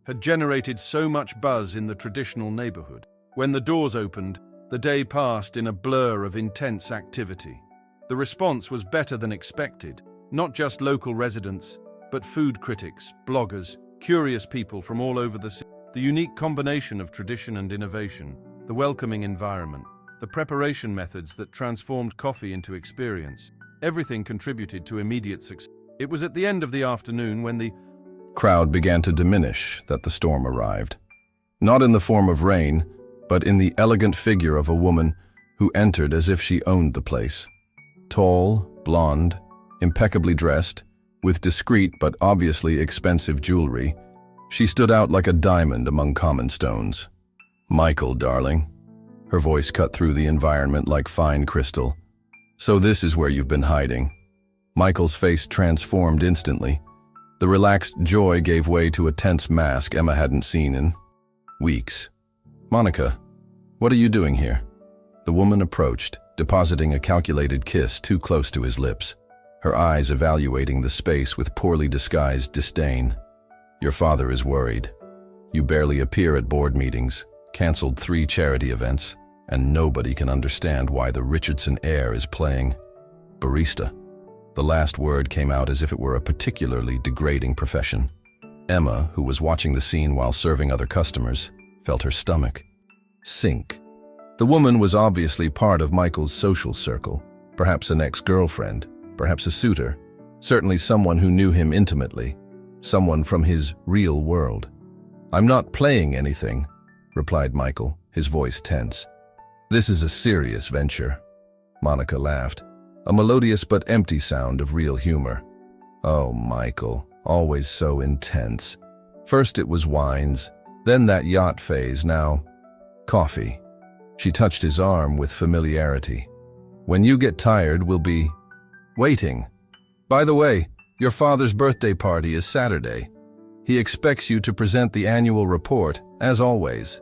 had generated so much buzz in the traditional neighborhood. When the doors opened, the day passed in a blur of intense activity. The response was better than expected, not just local residents, but food critics, bloggers, curious people from all over the city. The unique combination of tradition and innovation, the welcoming environment, the preparation methods that transformed coffee into experience, everything contributed to immediate success. It was at the end of the afternoon when the crowd began to diminish that the storm arrived. Not in the form of rain, but in the elegant figure of a woman who entered as if she owned the place. Tall, blonde, impeccably dressed, with discreet but obviously expensive jewelry, she stood out like a diamond among common stones. "Michael, darling." Her voice cut through the environment like fine crystal. "So this is where you've been hiding." Michael's face transformed instantly. The relaxed joy gave way to a tense mask Emma hadn't seen in weeks. "Monica, what are you doing here?" The woman approached, depositing a calculated kiss too close to his lips, her eyes evaluating the space with poorly disguised disdain. "Your father is worried. You barely appear at board meetings, canceled 3 charity events, and nobody can understand why the Richardson heir is playing barista." The last word came out as if it were a particularly degrading profession. Emma, who was watching the scene while serving other customers, felt her stomach sink. The woman was obviously part of Michael's social circle, perhaps an ex-girlfriend, perhaps a suitor, certainly someone who knew him intimately, someone from his real world. "I'm not playing anything," replied Michael, his voice tense. "This is a serious venture." Monica laughed, a melodious but empty sound of real humor. "Oh, Michael, always so intense. First it was wines, then that yacht phase, now coffee." She touched his arm with familiarity. "When you get tired, we'll be waiting. By the way, your father's birthday party is Saturday. He expects you to present the annual report, as always."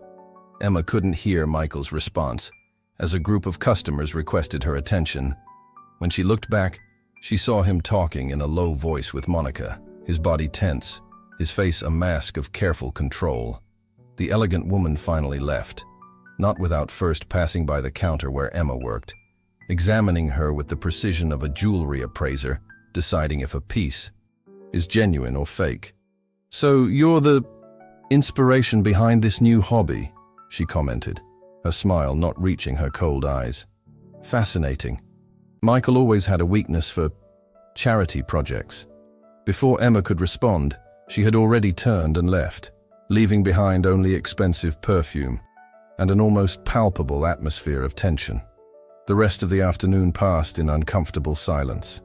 Emma couldn't hear Michael's response, as a group of customers requested her attention. When she looked back, she saw him talking in a low voice with Monica, his body tense, his face a mask of careful control. The elegant woman finally left, not without first passing by the counter where Emma worked, examining her with the precision of a jewelry appraiser, deciding if a piece is genuine or fake. "So you're the inspiration behind this new hobby," she commented, her smile not reaching her cold eyes. Fascinating. Michael always had a weakness for charity projects. Before Emma could respond, she had already turned and left, leaving behind only expensive perfume and an almost palpable atmosphere of tension. The rest of the afternoon passed in uncomfortable silence.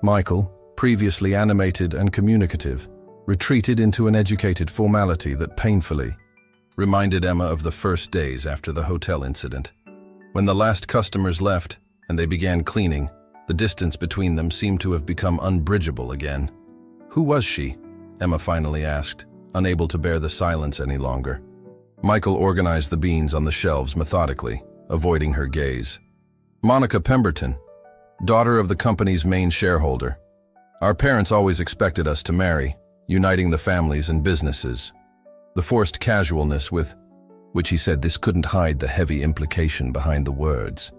Michael, previously animated and communicative, retreated into an educated formality that painfully reminded Emma of the first days after the hotel incident. When the last customers left and they began cleaning, the distance between them seemed to have become unbridgeable again. "Who was she?" Emma finally asked, unable to bear the silence any longer. Michael organized the beans on the shelves methodically, avoiding her gaze. "Monica Pemberton, daughter of the company's main shareholder. Our parents always expected us to marry, uniting the families and businesses." The forced casualness with which he said this couldn't hide the heavy implication behind the words.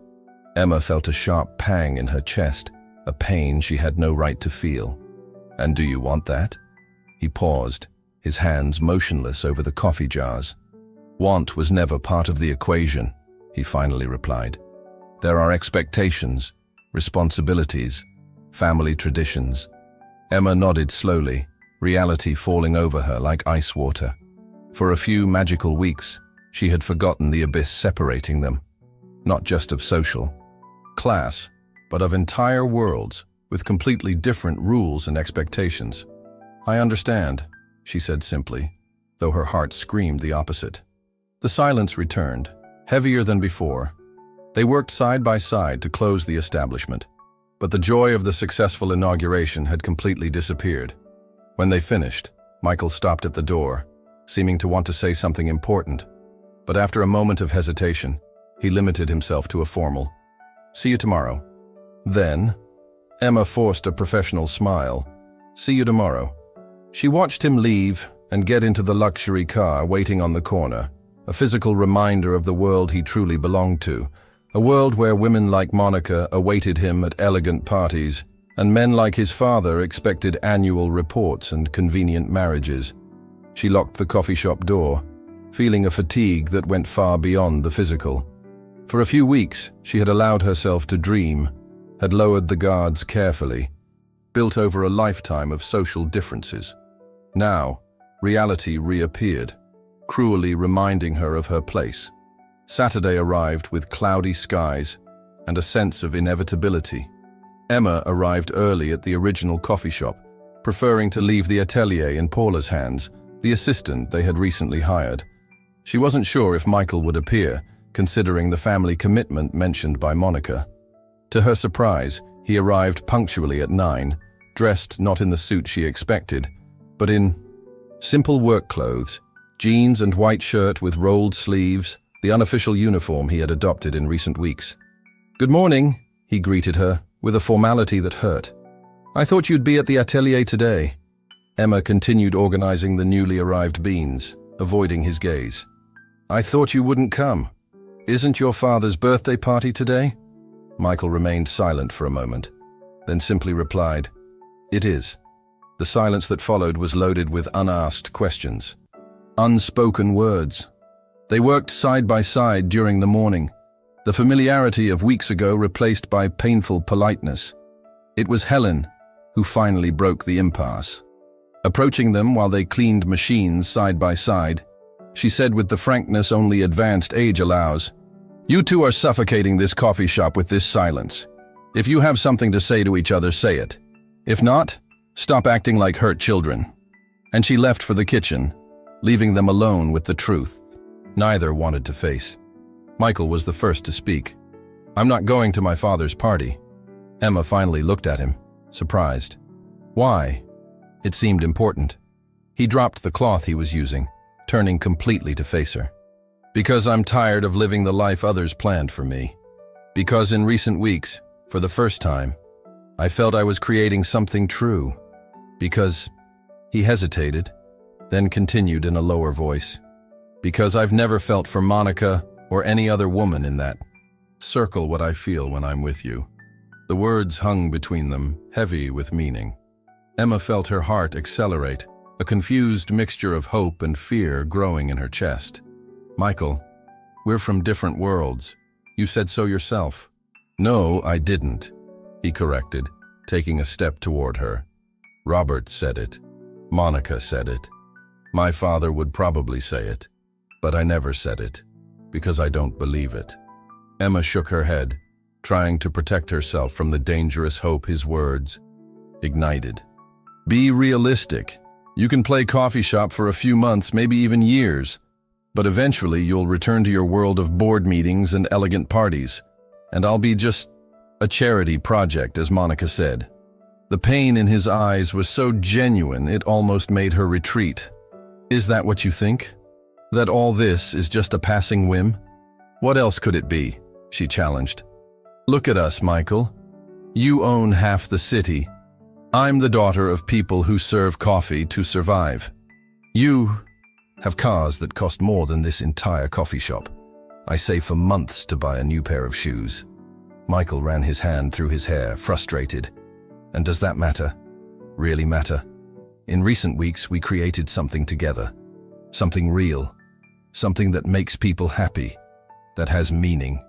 Emma felt a sharp pang in her chest, a pain she had no right to feel. "And do you want that?" He paused, his hands motionless over the coffee jars. "Want was never part of the equation," he finally replied. "There are expectations, responsibilities, family traditions." Emma nodded slowly, reality falling over her like ice water. For a few magical weeks, she had forgotten the abyss separating them, not just of social class, but of entire worlds with completely different rules and expectations. "I understand," she said simply, though her heart screamed the opposite. The silence returned, heavier than before. They worked side by side to close the establishment, but the joy of the successful inauguration had completely disappeared. When they finished, Michael stopped at the door, seeming to want to say something important, but after a moment of hesitation, he limited himself to a formal, "See you tomorrow." Then, Emma forced a professional smile. "See you tomorrow." She watched him leave and get into the luxury car waiting on the corner, a physical reminder of the world he truly belonged to, a world where women like Monica awaited him at elegant parties, and men like his father expected annual reports and convenient marriages. She locked the coffee shop door, feeling a fatigue that went far beyond the physical. For a few weeks, she had allowed herself to dream, had lowered the guards carefully, built over a lifetime of social differences. Now, reality reappeared, cruelly reminding her of her place. Saturday arrived with cloudy skies and a sense of inevitability. Emma arrived early at the original coffee shop, preferring to leave the atelier in Paula's hands, the assistant they had recently hired. She wasn't sure if Michael would appear, considering the family commitment mentioned by Monica. To her surprise, he arrived punctually at 9, dressed not in the suit she expected, but in simple work clothes, jeans and white shirt with rolled sleeves, the unofficial uniform he had adopted in recent weeks. "Good morning," he greeted her, with a formality that hurt. "I thought you'd be at the atelier today." Emma continued organizing the newly arrived beans, avoiding his gaze. "I thought you wouldn't come. Isn't your father's birthday party today?" Michael remained silent for a moment, then simply replied, "It is." The silence that followed was loaded with unasked questions, unspoken words. They worked side by side during the morning, the familiarity of weeks ago replaced by painful politeness. It was Helen who finally broke the impasse. Approaching them while they cleaned machines side by side, she said with the frankness only advanced age allows, "You two are suffocating this coffee shop with this silence. If you have something to say to each other, say it. If not, stop acting like hurt children." And she left for the kitchen, leaving them alone with the truth neither wanted to face. Michael was the first to speak. "I'm not going to my father's party." Emma finally looked at him, surprised. "Why?" It seemed important. He dropped the cloth he was using, turning completely to face her. "Because I'm tired of living the life others planned for me. Because in recent weeks, for the first time, I felt I was creating something true. Because..." He hesitated, then continued in a lower voice. "Because I've never felt for Monica or any other woman in that Circle what I feel when I'm with you. The words hung between them, heavy with meaning. Emma felt her heart accelerate, a confused mixture of hope and fear growing in her chest. Michael, we're from different worlds. You said so yourself. No, I didn't, he corrected, taking a step toward her. Robert said it. Monica said it. My father would probably say it, but I never said it, because I don't believe it. Emma shook her head, trying to protect herself from the dangerous hope his words ignited. Be realistic. You can play coffee shop for a few months, maybe even years, but eventually you'll return to your world of board meetings and elegant parties, and I'll be just a charity project, as Monica said. The pain in his eyes was so genuine it almost made her retreat. Is that what you think? That all this is just a passing whim? What else could it be? She challenged. Look at us, Michael. You own half the city. I'm the daughter of people who serve coffee to survive. You have cars that cost more than this entire coffee shop. I save for months to buy a new pair of shoes. Michael ran his hand through his hair, frustrated. And does that matter? Really matter? In recent weeks, we created something together. Something real. Something that makes people happy. That has meaning.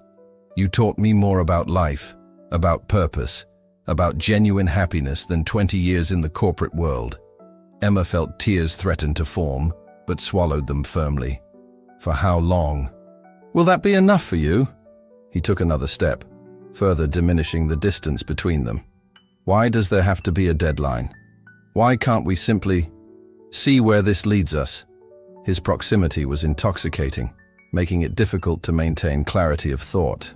You taught me more about life, about purpose, about genuine happiness than 20 years in the corporate world. Emma felt tears threaten to form, but swallowed them firmly. For how long? Will that be enough for you? He took another step, further diminishing the distance between them. Why does there have to be a deadline? Why can't we simply see where this leads us? His proximity was intoxicating, making it difficult to maintain clarity of thought.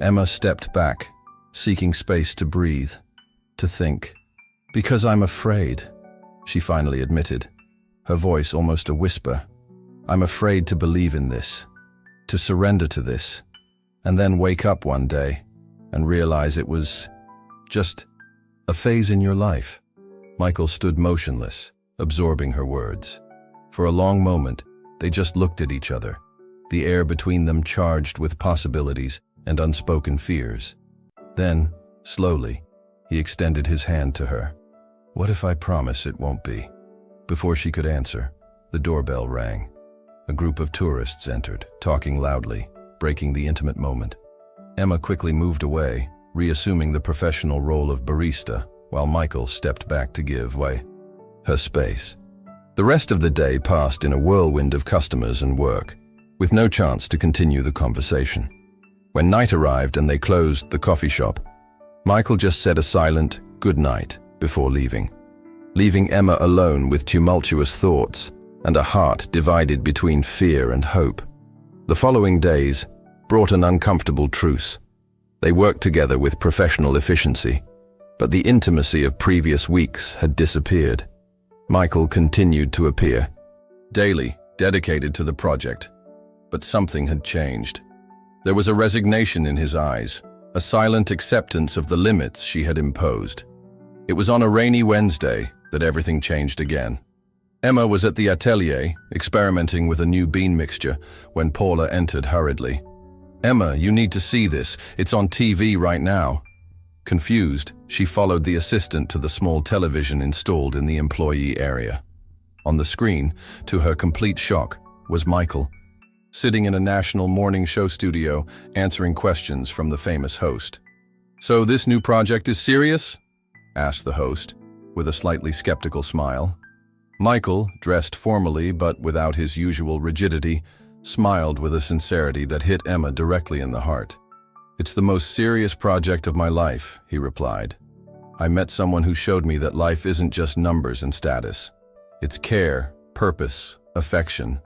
Emma stepped back, seeking space to breathe, to think. Because I'm afraid, she finally admitted, her voice almost a whisper. I'm afraid to believe in this, to surrender to this, and then wake up one day and realize it was just a phase in your life. Michael stood motionless, absorbing her words. For a long moment, they just looked at each other, the air between them charged with possibilities and unspoken fears. Then, slowly, he extended his hand to her. What if I promise it won't be? Before she could answer, the doorbell rang. A group of tourists entered, talking loudly, breaking the intimate moment. Emma quickly moved away, reassuming the professional role of barista, while Michael stepped back to give her space. The rest of the day passed in a whirlwind of customers and work, with no chance to continue the conversation. When night arrived and they closed the coffee shop, Michael just said a silent good night before leaving Emma alone with tumultuous thoughts and a heart divided between fear and hope. The following days brought an uncomfortable truce. They worked together with professional efficiency, but the intimacy of previous weeks had disappeared. Michael continued to appear, daily dedicated to the project, but something had changed. There was a resignation in his eyes, a silent acceptance of the limits she had imposed. It was on a rainy Wednesday that everything changed again. Emma was at the atelier, experimenting with a new bean mixture, when Paula entered hurriedly. Emma, you need to see this. It's on TV right now. Confused, she followed the assistant to the small television installed in the employee area. On the screen, to her complete shock, was Michael, sitting in a national morning show studio, answering questions from the famous host. So this new project is serious? Asked the host, with a slightly skeptical smile. Michael, dressed formally but without his usual rigidity, smiled with a sincerity that hit Emma directly in the heart. It's the most serious project of my life, he replied. I met someone who showed me that life isn't just numbers and status. It's care, purpose, affection.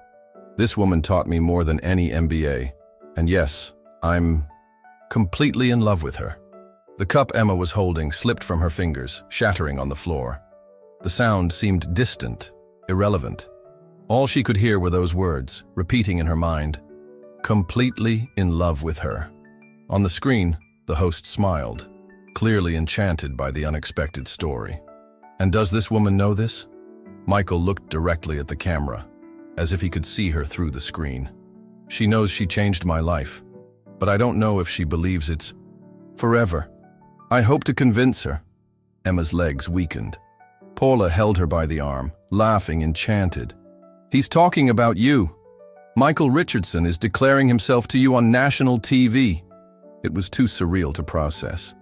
This woman taught me more than any MBA. And yes, I'm completely in love with her. The cup Emma was holding slipped from her fingers, shattering on the floor. The sound seemed distant, irrelevant. All she could hear were those words, repeating in her mind, completely in love with her. On the screen, the host smiled, clearly enchanted by the unexpected story. And does this woman know this? Michael looked directly at the camera, as if he could see her through the screen. She knows she changed my life, but I don't know if she believes it's forever. I hope to convince her. Emma's legs weakened. Paula held her by the arm, laughing enchanted. He's talking about you. Michael Richardson is declaring himself to you on national TV. It was too surreal to process.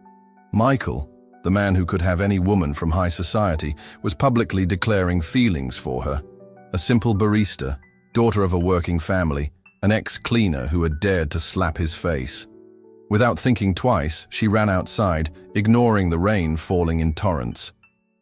Michael, the man who could have any woman from high society, was publicly declaring feelings for her. A simple barista, daughter of a working family, an ex-cleaner who had dared to slap his face. Without thinking twice, she ran outside, ignoring the rain falling in torrents.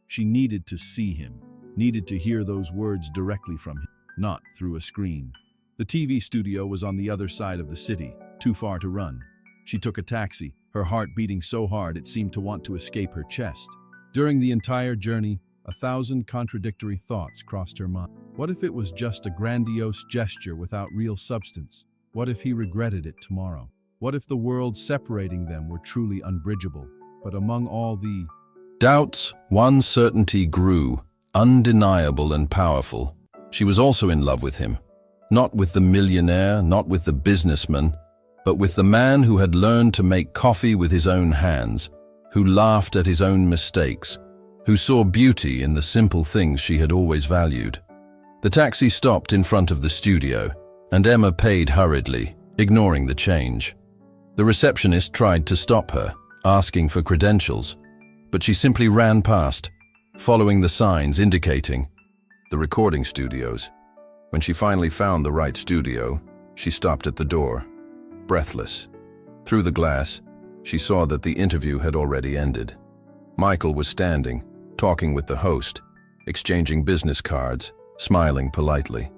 She needed to see him, needed to hear those words directly from him, not through a screen. The TV studio was on the other side of the city, too far to run. She took a taxi, her heart beating so hard it seemed to want to escape her chest. During the entire journey, 1,000 contradictory thoughts crossed her mind. What if it was just a grandiose gesture without real substance? What if he regretted it tomorrow? What if the world separating them were truly unbridgeable? But among all the doubts, one certainty grew, undeniable and powerful. She was also in love with him. Not with the millionaire, not with the businessman, but with the man who had learned to make coffee with his own hands, who laughed at his own mistakes, who saw beauty in the simple things she had always valued. The taxi stopped in front of the studio, and Emma paid hurriedly, ignoring the change. The receptionist tried to stop her, asking for credentials, but she simply ran past, following the signs indicating the recording studios. When she finally found the right studio, she stopped at the door, breathless. Through the glass, she saw that the interview had already ended. Michael was standing, talking with the host, exchanging business cards, smiling politely.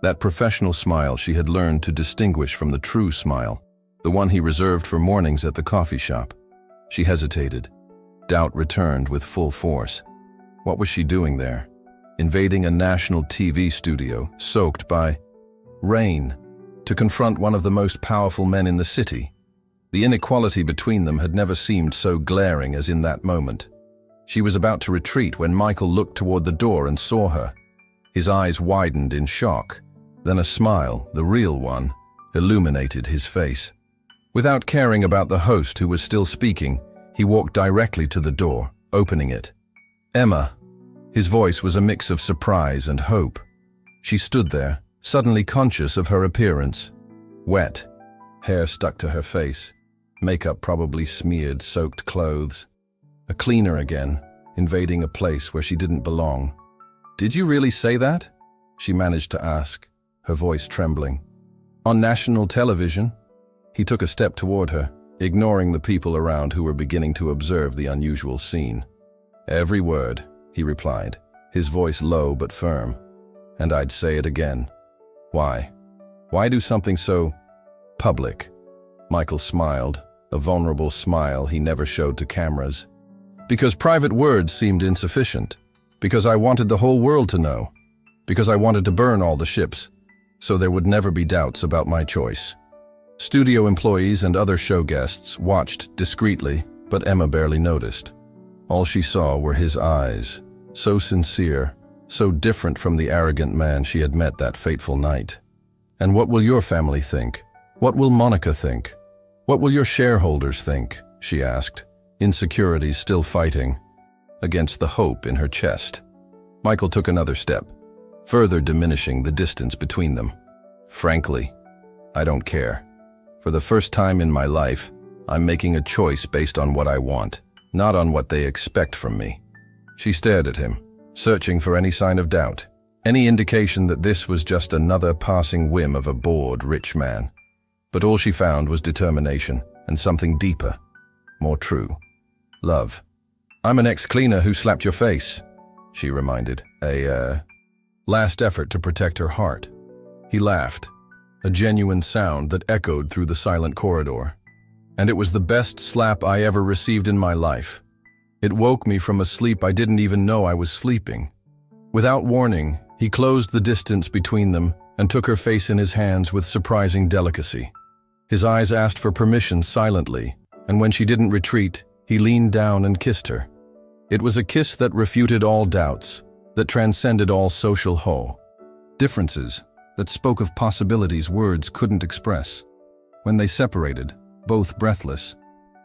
That professional smile she had learned to distinguish from the true smile, the one he reserved for mornings at the coffee shop. She hesitated. Doubt returned with full force. What was she doing there? Invading a national TV studio, soaked by rain, to confront one of the most powerful men in the city. The inequality between them had never seemed so glaring as in that moment. She was about to retreat when Michael looked toward the door and saw her. His eyes widened in shock. Then a smile, the real one, illuminated his face. Without caring about the host who was still speaking, he walked directly to the door, opening it. Emma. His voice was a mix of surprise and hope. She stood there, suddenly conscious of her appearance. Wet, hair stuck to her face, makeup probably smeared soaked clothes. A cleaner again, invading a place where she didn't belong. "Did you really say that?" she managed to ask, her voice trembling. "On national television?" He took a step toward her, ignoring the people around who were beginning to observe the unusual scene. "Every word," he replied, his voice low but firm. "And I'd say it again. Why? Why do something so public?" Michael smiled, a vulnerable smile he never showed to cameras. "Because private words seemed insufficient. Because I wanted the whole world to know. Because I wanted to burn all the ships, so there would never be doubts about my choice." Studio employees and other show guests watched discreetly, but Emma barely noticed. All she saw were his eyes, so sincere, so different from the arrogant man she had met that fateful night. "And what will your family think? What will Monica think? What will your shareholders think?" she asked, insecurities still fighting against the hope in her chest. Michael took another step, further diminishing the distance between them. "Frankly, I don't care. For the first time in my life, I'm making a choice based on what I want, not on what they expect from me." She stared at him, searching for any sign of doubt, any indication that this was just another passing whim of a bored, rich man. But all she found was determination and something deeper, more true. Love. "I'm an ex-cleaner who slapped your face," she reminded, a last effort to protect her heart. He laughed, a genuine sound that echoed through the silent corridor. "And it was the best slap I ever received in my life. It woke me from a sleep I didn't even know I was sleeping." Without warning, he closed the distance between them and took her face in his hands with surprising delicacy. His eyes asked for permission silently, and when she didn't retreat, he leaned down and kissed her. It was a kiss that refuted all doubts, that transcended all social differences, that spoke of possibilities words couldn't express. When they separated, both breathless.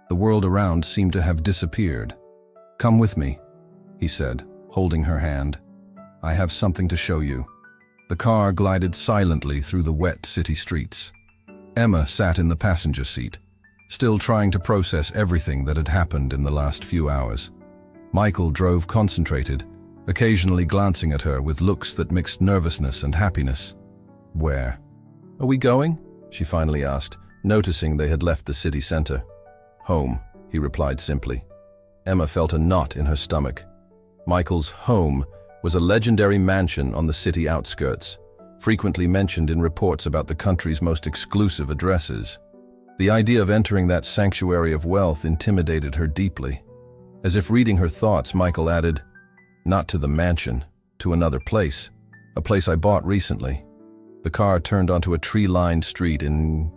The world around seemed to have disappeared. "Come with me," he said, holding her hand. "I have something to show you." The car glided silently through the wet city streets. Emma sat in the passenger seat, still trying to process everything that had happened in the last few hours. Michael drove concentrated, occasionally glancing at her with looks that mixed nervousness and happiness. "Where are we going?" she finally asked, noticing they had left the city center. "Home," he replied simply. Emma felt a knot in her stomach. Michael's home was a legendary mansion on the city outskirts, frequently mentioned in reports about the country's most exclusive addresses. The idea of entering that sanctuary of wealth intimidated her deeply. As if reading her thoughts, Michael added, "Not to the mansion, to another place, a place I bought recently." The car turned onto a tree-lined street in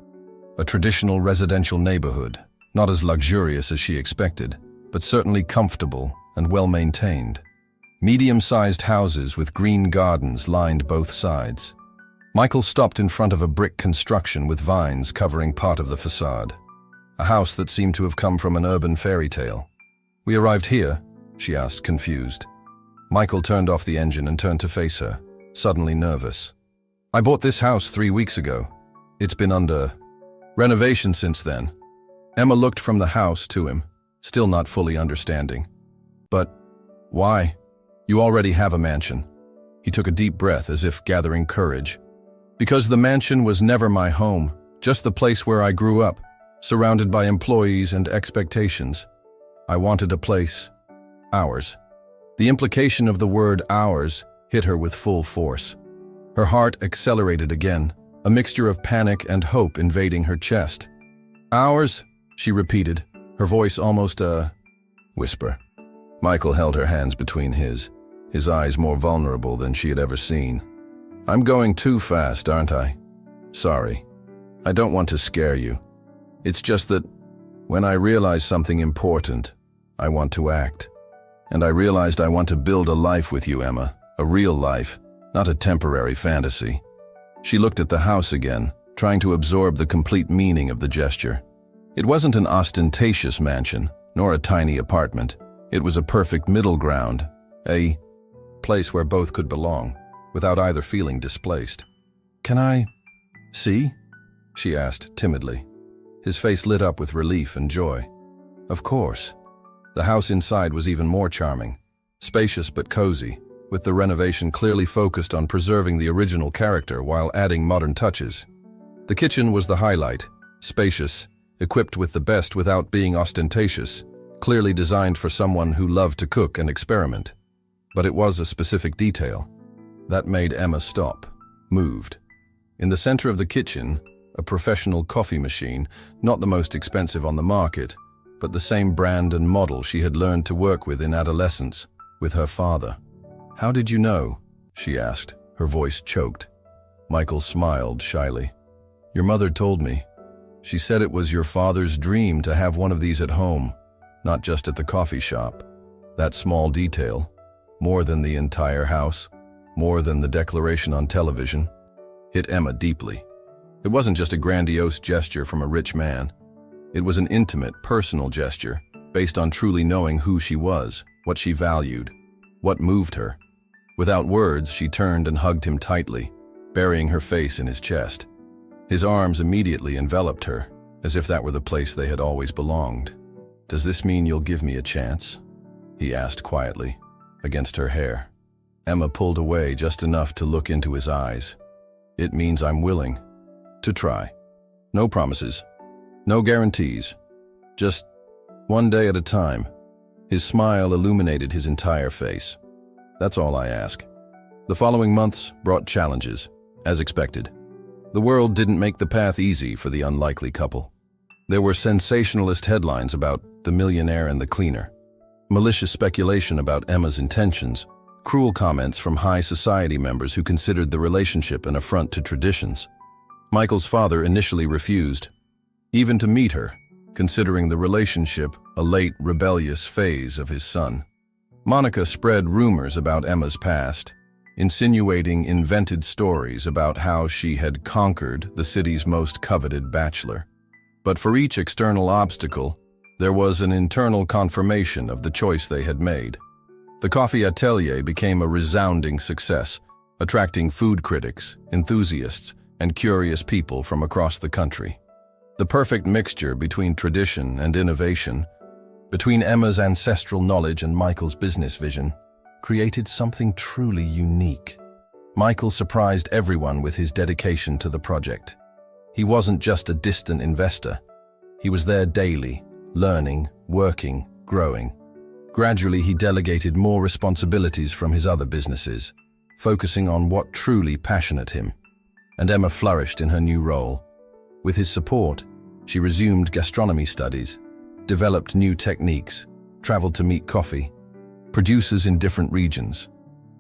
a traditional residential neighborhood, not as luxurious as she expected, but certainly comfortable and well-maintained. Medium-sized houses with green gardens lined both sides. Michael stopped in front of a brick construction with vines covering part of the facade. A house that seemed to have come from an urban fairy tale. "We arrived here?" she asked, confused. Michael turned off the engine and turned to face her, suddenly nervous. "I bought this house 3 weeks ago. It's been under renovation since then." Emma looked from the house to him, still not fully understanding. "But why? You already have a mansion." He took a deep breath as if gathering courage. "Because the mansion was never my home, just the place where I grew up, surrounded by employees and expectations. I wanted a place, ours." The implication of the word ours hit her with full force. Her heart accelerated again, a mixture of panic and hope invading her chest. "Ours?" she repeated, her voice almost a whisper. Michael held her hands between his eyes more vulnerable than she had ever seen. "I'm going too fast, aren't I? Sorry. I don't want to scare you. It's just that when I realize something important, I want to act. And I realized I want to build a life with you, Emma, a real life, not a temporary fantasy." She looked at the house again, trying to absorb the complete meaning of the gesture. It wasn't an ostentatious mansion, nor a tiny apartment. It was a perfect middle ground, a place where both could belong, without either feeling displaced. "Can I see?" she asked timidly. His face lit up with relief and joy. "Of course." The house inside was even more charming, spacious but cozy, with the renovation clearly focused on preserving the original character while adding modern touches. The kitchen was the highlight, spacious, equipped with the best without being ostentatious, clearly designed for someone who loved to cook and experiment. But it was a specific detail that made Emma stop, moved. In the center of the kitchen, a professional coffee machine, not the most expensive on the market, but the same brand and model she had learned to work with in adolescence, with her father. "How did you know?" she asked, her voice choked. Michael smiled shyly. "Your mother told me. She said it was your father's dream to have one of these at home, not just at the coffee shop. That small detail, more than the entire house, more than the declaration on television, hit Emma deeply. It wasn't just a grandiose gesture from a rich man. It was an intimate, personal gesture, based on truly knowing who she was, what she valued, what moved her. Without words, she turned and hugged him tightly, burying her face in his chest. His arms immediately enveloped her, as if that were the place they had always belonged. "Does this mean you'll give me a chance?" he asked quietly, against her hair. Emma pulled away just enough to look into his eyes. "It means I'm willing to try. No promises, no guarantees, just one day at a time." His smile illuminated his entire face. "That's all I ask." The following months brought challenges, as expected. The world didn't make the path easy for the unlikely couple. There were sensationalist headlines about the millionaire and the cleaner, malicious speculation about Emma's intentions, cruel comments from high society members who considered the relationship an affront to traditions. Michael's father initially refused, even to meet her, considering the relationship a late, rebellious phase of his son. Monica spread rumors about Emma's past, insinuating invented stories about how she had conquered the city's most coveted bachelor. But for each external obstacle, there was an internal confirmation of the choice they had made. The coffee atelier became a resounding success, attracting food critics, enthusiasts, and curious people from across the country. The perfect mixture between tradition and innovation, between Emma's ancestral knowledge and Michael's business vision, created something truly unique. Michael surprised everyone with his dedication to the project. He wasn't just a distant investor. He was there daily, learning, working, growing. Gradually, he delegated more responsibilities from his other businesses, focusing on what truly passionate him. And Emma flourished in her new role. With his support, she resumed gastronomy studies, developed new techniques, traveled to meet coffee producers in different regions.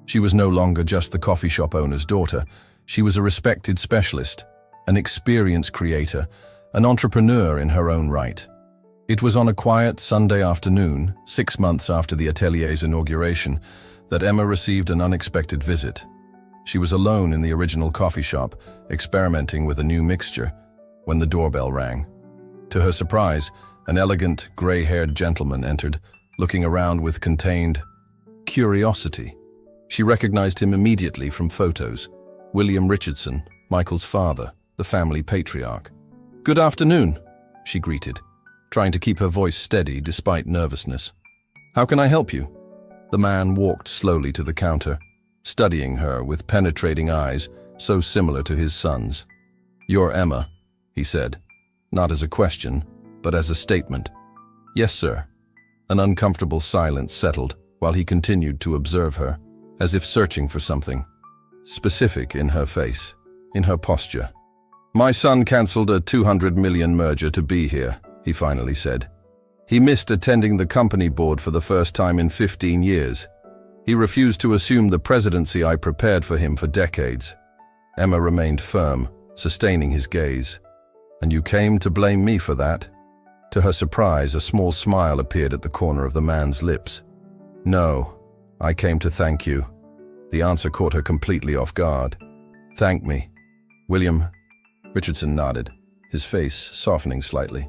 She was no longer just the coffee shop owner's daughter. She was a respected specialist, an experienced creator, an entrepreneur in her own right. It was on a quiet Sunday afternoon, 6 months after the atelier's inauguration, that Emma received an unexpected visit. She was alone in the original coffee shop, experimenting with a new mixture, when the doorbell rang. To her surprise, an elegant, gray-haired gentleman entered, looking around with contained curiosity. She recognized him immediately from photos. William Richardson, Michael's father, the family patriarch. "Good afternoon," she greeted, trying to keep her voice steady despite nervousness. "How can I help you?" The man walked slowly to the counter, studying her with penetrating eyes so similar to his son's. "You're Emma," he said, not as a question, but as a statement. "Yes, sir." An uncomfortable silence settled while he continued to observe her, as if searching for something specific in her face, in her posture. "My son cancelled a $200 million merger to be here," he finally said. "He missed attending the company board for the first time in 15 years. He refused to assume the presidency I prepared for him for decades." Emma remained firm, sustaining his gaze. "And you came to blame me for that?" To her surprise, a small smile appeared at the corner of the man's lips. "No, I came to thank you." The answer caught her completely off guard. "Thank me." William Richardson nodded, his face softening slightly.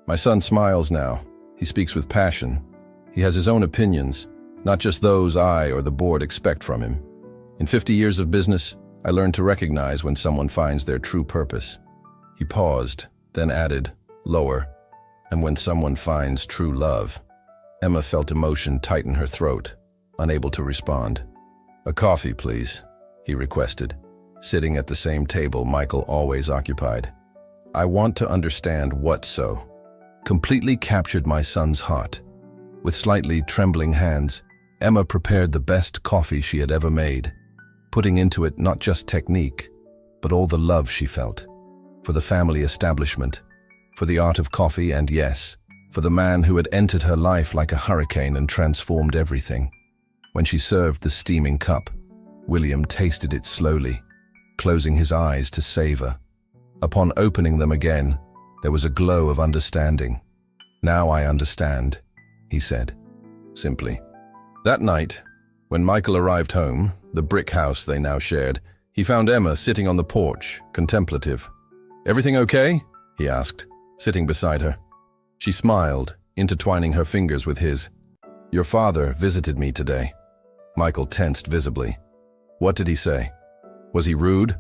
"My son smiles now. He speaks with passion. He has his own opinions, not just those I or the board expect from him. In 50 years of business, I learned to recognize when someone finds their true purpose." He paused, then added, lower, "And when someone finds true love." Emma felt emotion tighten her throat, unable to respond. "A coffee, please," he requested, sitting at the same table Michael always occupied. "I want to understand what so." Completely captured my son's heart. With slightly trembling hands, Emma prepared the best coffee she had ever made, putting into it not just technique, but all the love she felt. For the family establishment, for the art of coffee, and yes, for the man who had entered her life like a hurricane and transformed everything. When she served the steaming cup, William tasted it slowly, closing his eyes to savor. Upon opening them again, there was a glow of understanding. "Now I understand," he said, simply. That night, when Michael arrived home, the brick house they now shared, he found Emma sitting on the porch, contemplative. "Everything okay?" he asked, sitting beside her. She smiled, intertwining her fingers with his. "Your father visited me today." Michael tensed visibly. "What did he say? Was he rude?"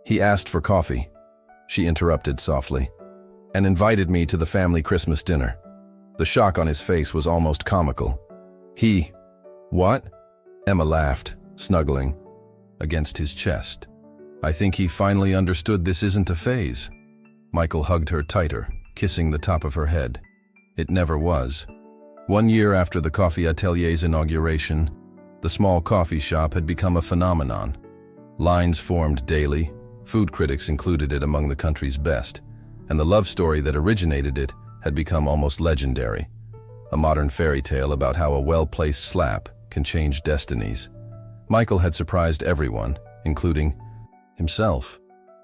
He asked for coffee," she interrupted softly, "and invited me to the family Christmas dinner." The shock on his face was almost comical. What?" Emma laughed, snuggling against his chest. "I think he finally understood this isn't a phase." Michael hugged her tighter, kissing the top of her head. It never was. 1 year after the coffee atelier's inauguration, the small coffee shop had become a phenomenon. Lines formed daily, food critics included it among the country's best, and the love story that originated it had become almost legendary. A modern fairy tale about how a well-placed slap can change destinies. Michael had surprised everyone, including himself,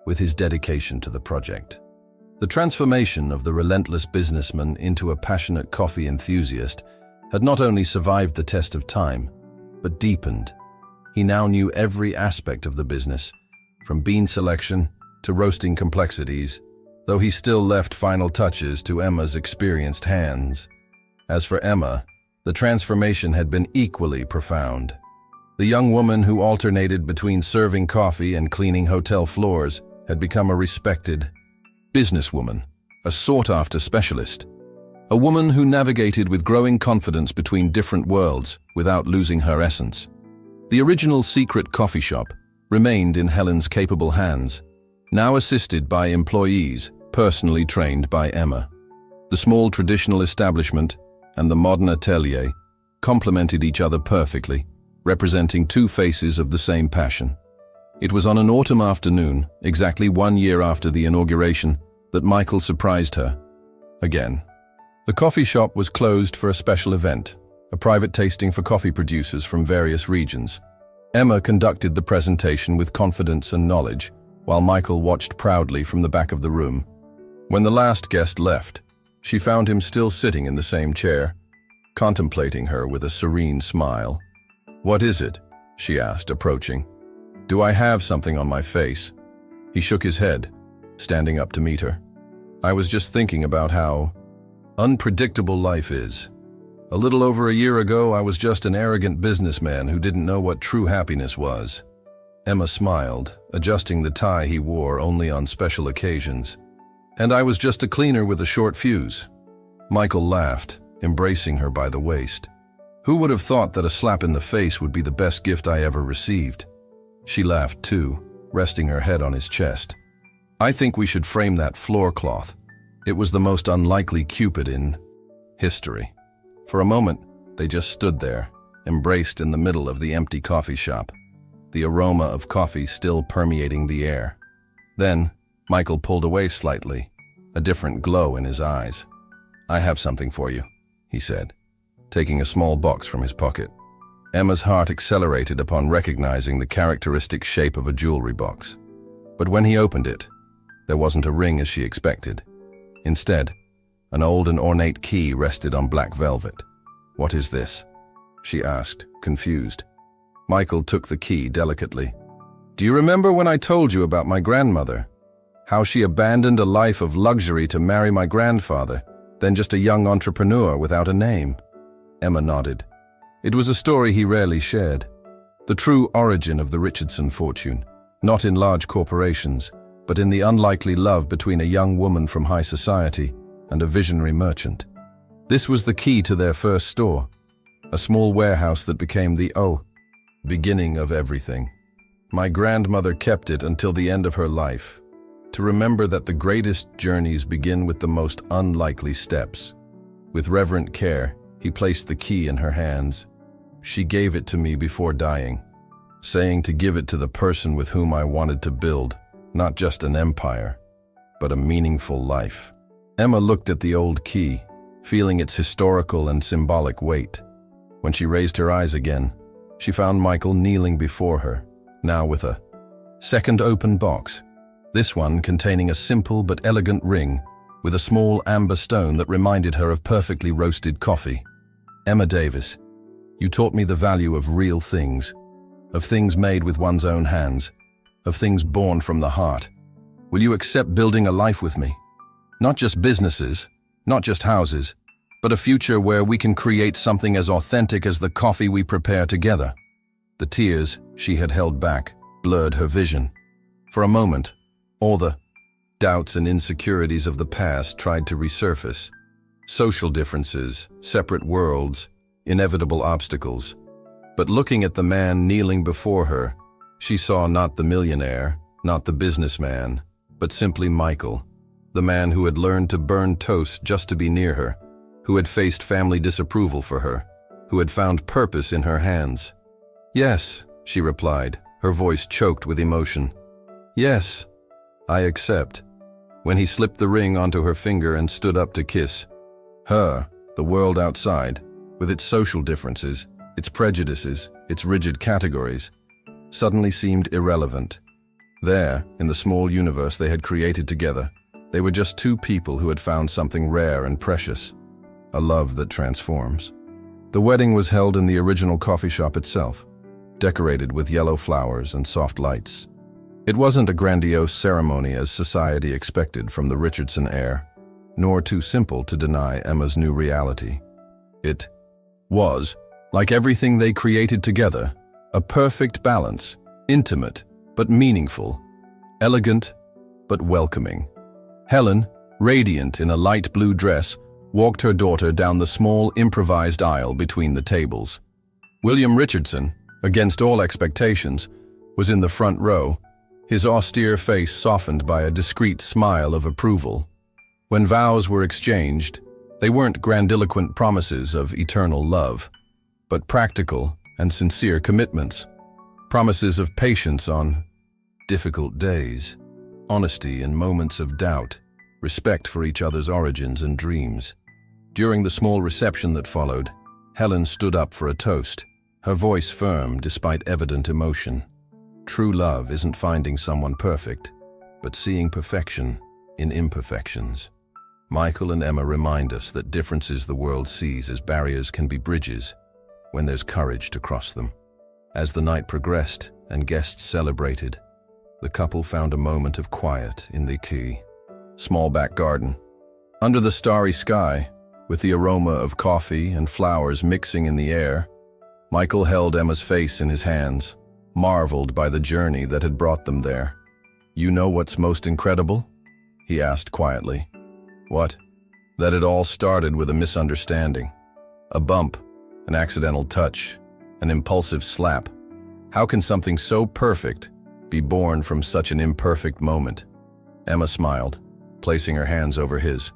with his dedication to the project. The transformation of the relentless businessman into a passionate coffee enthusiast had not only survived the test of time, but deepened. He now knew every aspect of the business, from bean selection to roasting complexities, though he still left final touches to Emma's experienced hands. As for Emma, the transformation had been equally profound. The young woman who alternated between serving coffee and cleaning hotel floors had become a respected businesswoman, a sought-after specialist, a woman who navigated with growing confidence between different worlds without losing her essence. The original secret coffee shop remained in Helen's capable hands, now assisted by employees personally trained by Emma. The small traditional establishment and the modern atelier complemented each other perfectly, representing two faces of the same passion. It was on an autumn afternoon, exactly 1 year after the inauguration, that Michael surprised her again. The coffee shop was closed for a special event, a private tasting for coffee producers from various regions. Emma conducted the presentation with confidence and knowledge, while Michael watched proudly from the back of the room. When the last guest left, she found him still sitting in the same chair, contemplating her with a serene smile. "What is it?" she asked, approaching. "Do I have something on my face?" He shook his head, standing up to meet her. "I was just thinking about how unpredictable life is. A little over a year ago, I was just an arrogant businessman who didn't know what true happiness was." Emma smiled, adjusting the tie he wore only on special occasions. "And I was just a cleaner with a short fuse." Michael laughed, embracing her by the waist. "Who would have thought that a slap in the face would be the best gift I ever received?" She laughed too, resting her head on his chest. "I think we should frame that floor cloth. It was the most unlikely Cupid in history." For a moment, they just stood there, embraced in the middle of the empty coffee shop, the aroma of coffee still permeating the air. Then, Michael pulled away slightly, a different glow in his eyes. "I have something for you," he said, taking a small box from his pocket. Emma's heart accelerated upon recognizing the characteristic shape of a jewelry box. But when he opened it, there wasn't a ring as she expected. Instead, an old and ornate key rested on black velvet. "What is this?" she asked, confused. Michael took the key delicately. "Do you remember when I told you about my grandmother? How she abandoned a life of luxury to marry my grandfather, then just a young entrepreneur without a name?" Emma nodded. It was a story he rarely shared. The true origin of the Richardson fortune, not in large corporations, but in the unlikely love between a young woman from high society and a visionary merchant. This was the key to their first store, a small warehouse that became the beginning of everything. My grandmother kept it until the end of her life, to remember that the greatest journeys begin with the most unlikely steps. With reverent care, he placed the key in her hands. She gave it to me before dying, saying to give it to the person with whom I wanted to build, not just an empire, but a meaningful life. Emma looked at the old key, feeling its historical and symbolic weight. When she raised her eyes again, she found Michael kneeling before her, now with a second open box, this one containing a simple but elegant ring with a small amber stone that reminded her of perfectly roasted coffee. "Emma Davis, you taught me the value of real things, of things made with one's own hands, of things born from the heart. Will you accept building a life with me? Not just businesses, not just houses, but a future where we can create something as authentic as the coffee we prepare together." The tears she had held back blurred her vision. For a moment, all the doubts and insecurities of the past tried to resurface. Social differences, separate worlds, inevitable obstacles. But looking at the man kneeling before her, she saw not the millionaire, not the businessman, but simply Michael, the man who had learned to burn toast just to be near her, who had faced family disapproval for her, who had found purpose in her hands. "Yes," she replied, her voice choked with emotion. "Yes, I accept." When he slipped the ring onto her finger and stood up to kiss her, the world outside, with its social differences, its prejudices, its rigid categories, suddenly seemed irrelevant. There, in the small universe they had created together, they were just two people who had found something rare and precious, a love that transforms. The wedding was held in the original coffee shop itself, decorated with yellow flowers and soft lights. It wasn't a grandiose ceremony as society expected from the Richardson heir, nor too simple to deny Emma's new reality. It was, like everything they created together, a perfect balance, intimate but meaningful, elegant but welcoming. Helen, radiant in a light blue dress, walked her daughter down the small improvised aisle between the tables. William Richardson, against all expectations, was in the front row, his austere face softened by a discreet smile of approval. When vows were exchanged, they weren't grandiloquent promises of eternal love, but practical and sincere commitments. Promises of patience on difficult days, honesty in moments of doubt, respect for each other's origins and dreams. During the small reception that followed, Helen stood up for a toast, her voice firm despite evident emotion. True love isn't finding someone perfect, but seeing perfection in imperfections. Michael and Emma remind us that differences the world sees as barriers can be bridges when there's courage to cross them. As the night progressed and guests celebrated, the couple found a moment of quiet in the small back garden. Under the starry sky, with the aroma of coffee and flowers mixing in the air, Michael held Emma's face in his hands, marveled by the journey that had brought them there. "You know what's most incredible?" he asked quietly. "What?" "That it all started with a misunderstanding. A bump, an accidental touch, an impulsive slap. How can something so perfect be born from such an imperfect moment?" Emma smiled, placing her hands over his.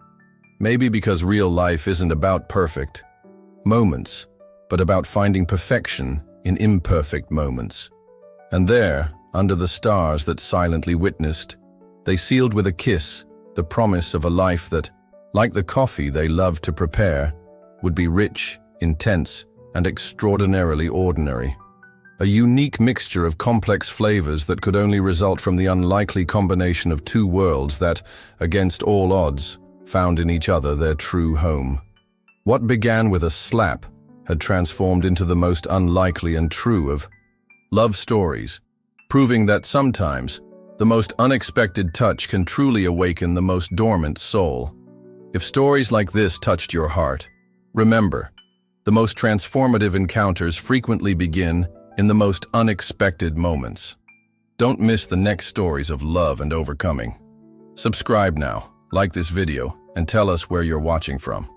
"Maybe because real life isn't about perfect moments, but about finding perfection in imperfect moments." And there, under the stars that silently witnessed, they sealed with a kiss the promise of a life that, like the coffee they loved to prepare, would be rich, intense, and extraordinarily ordinary. A unique mixture of complex flavors that could only result from the unlikely combination of two worlds that, against all odds, found in each other their true home. What began with a slap had transformed into the most unlikely and true of love stories, proving that sometimes the most unexpected touch can truly awaken the most dormant soul. If stories like this touched your heart, remember, the most transformative encounters frequently begin in the most unexpected moments. Don't miss the next stories of love and overcoming. Subscribe now, like this video, and tell us where you're watching from.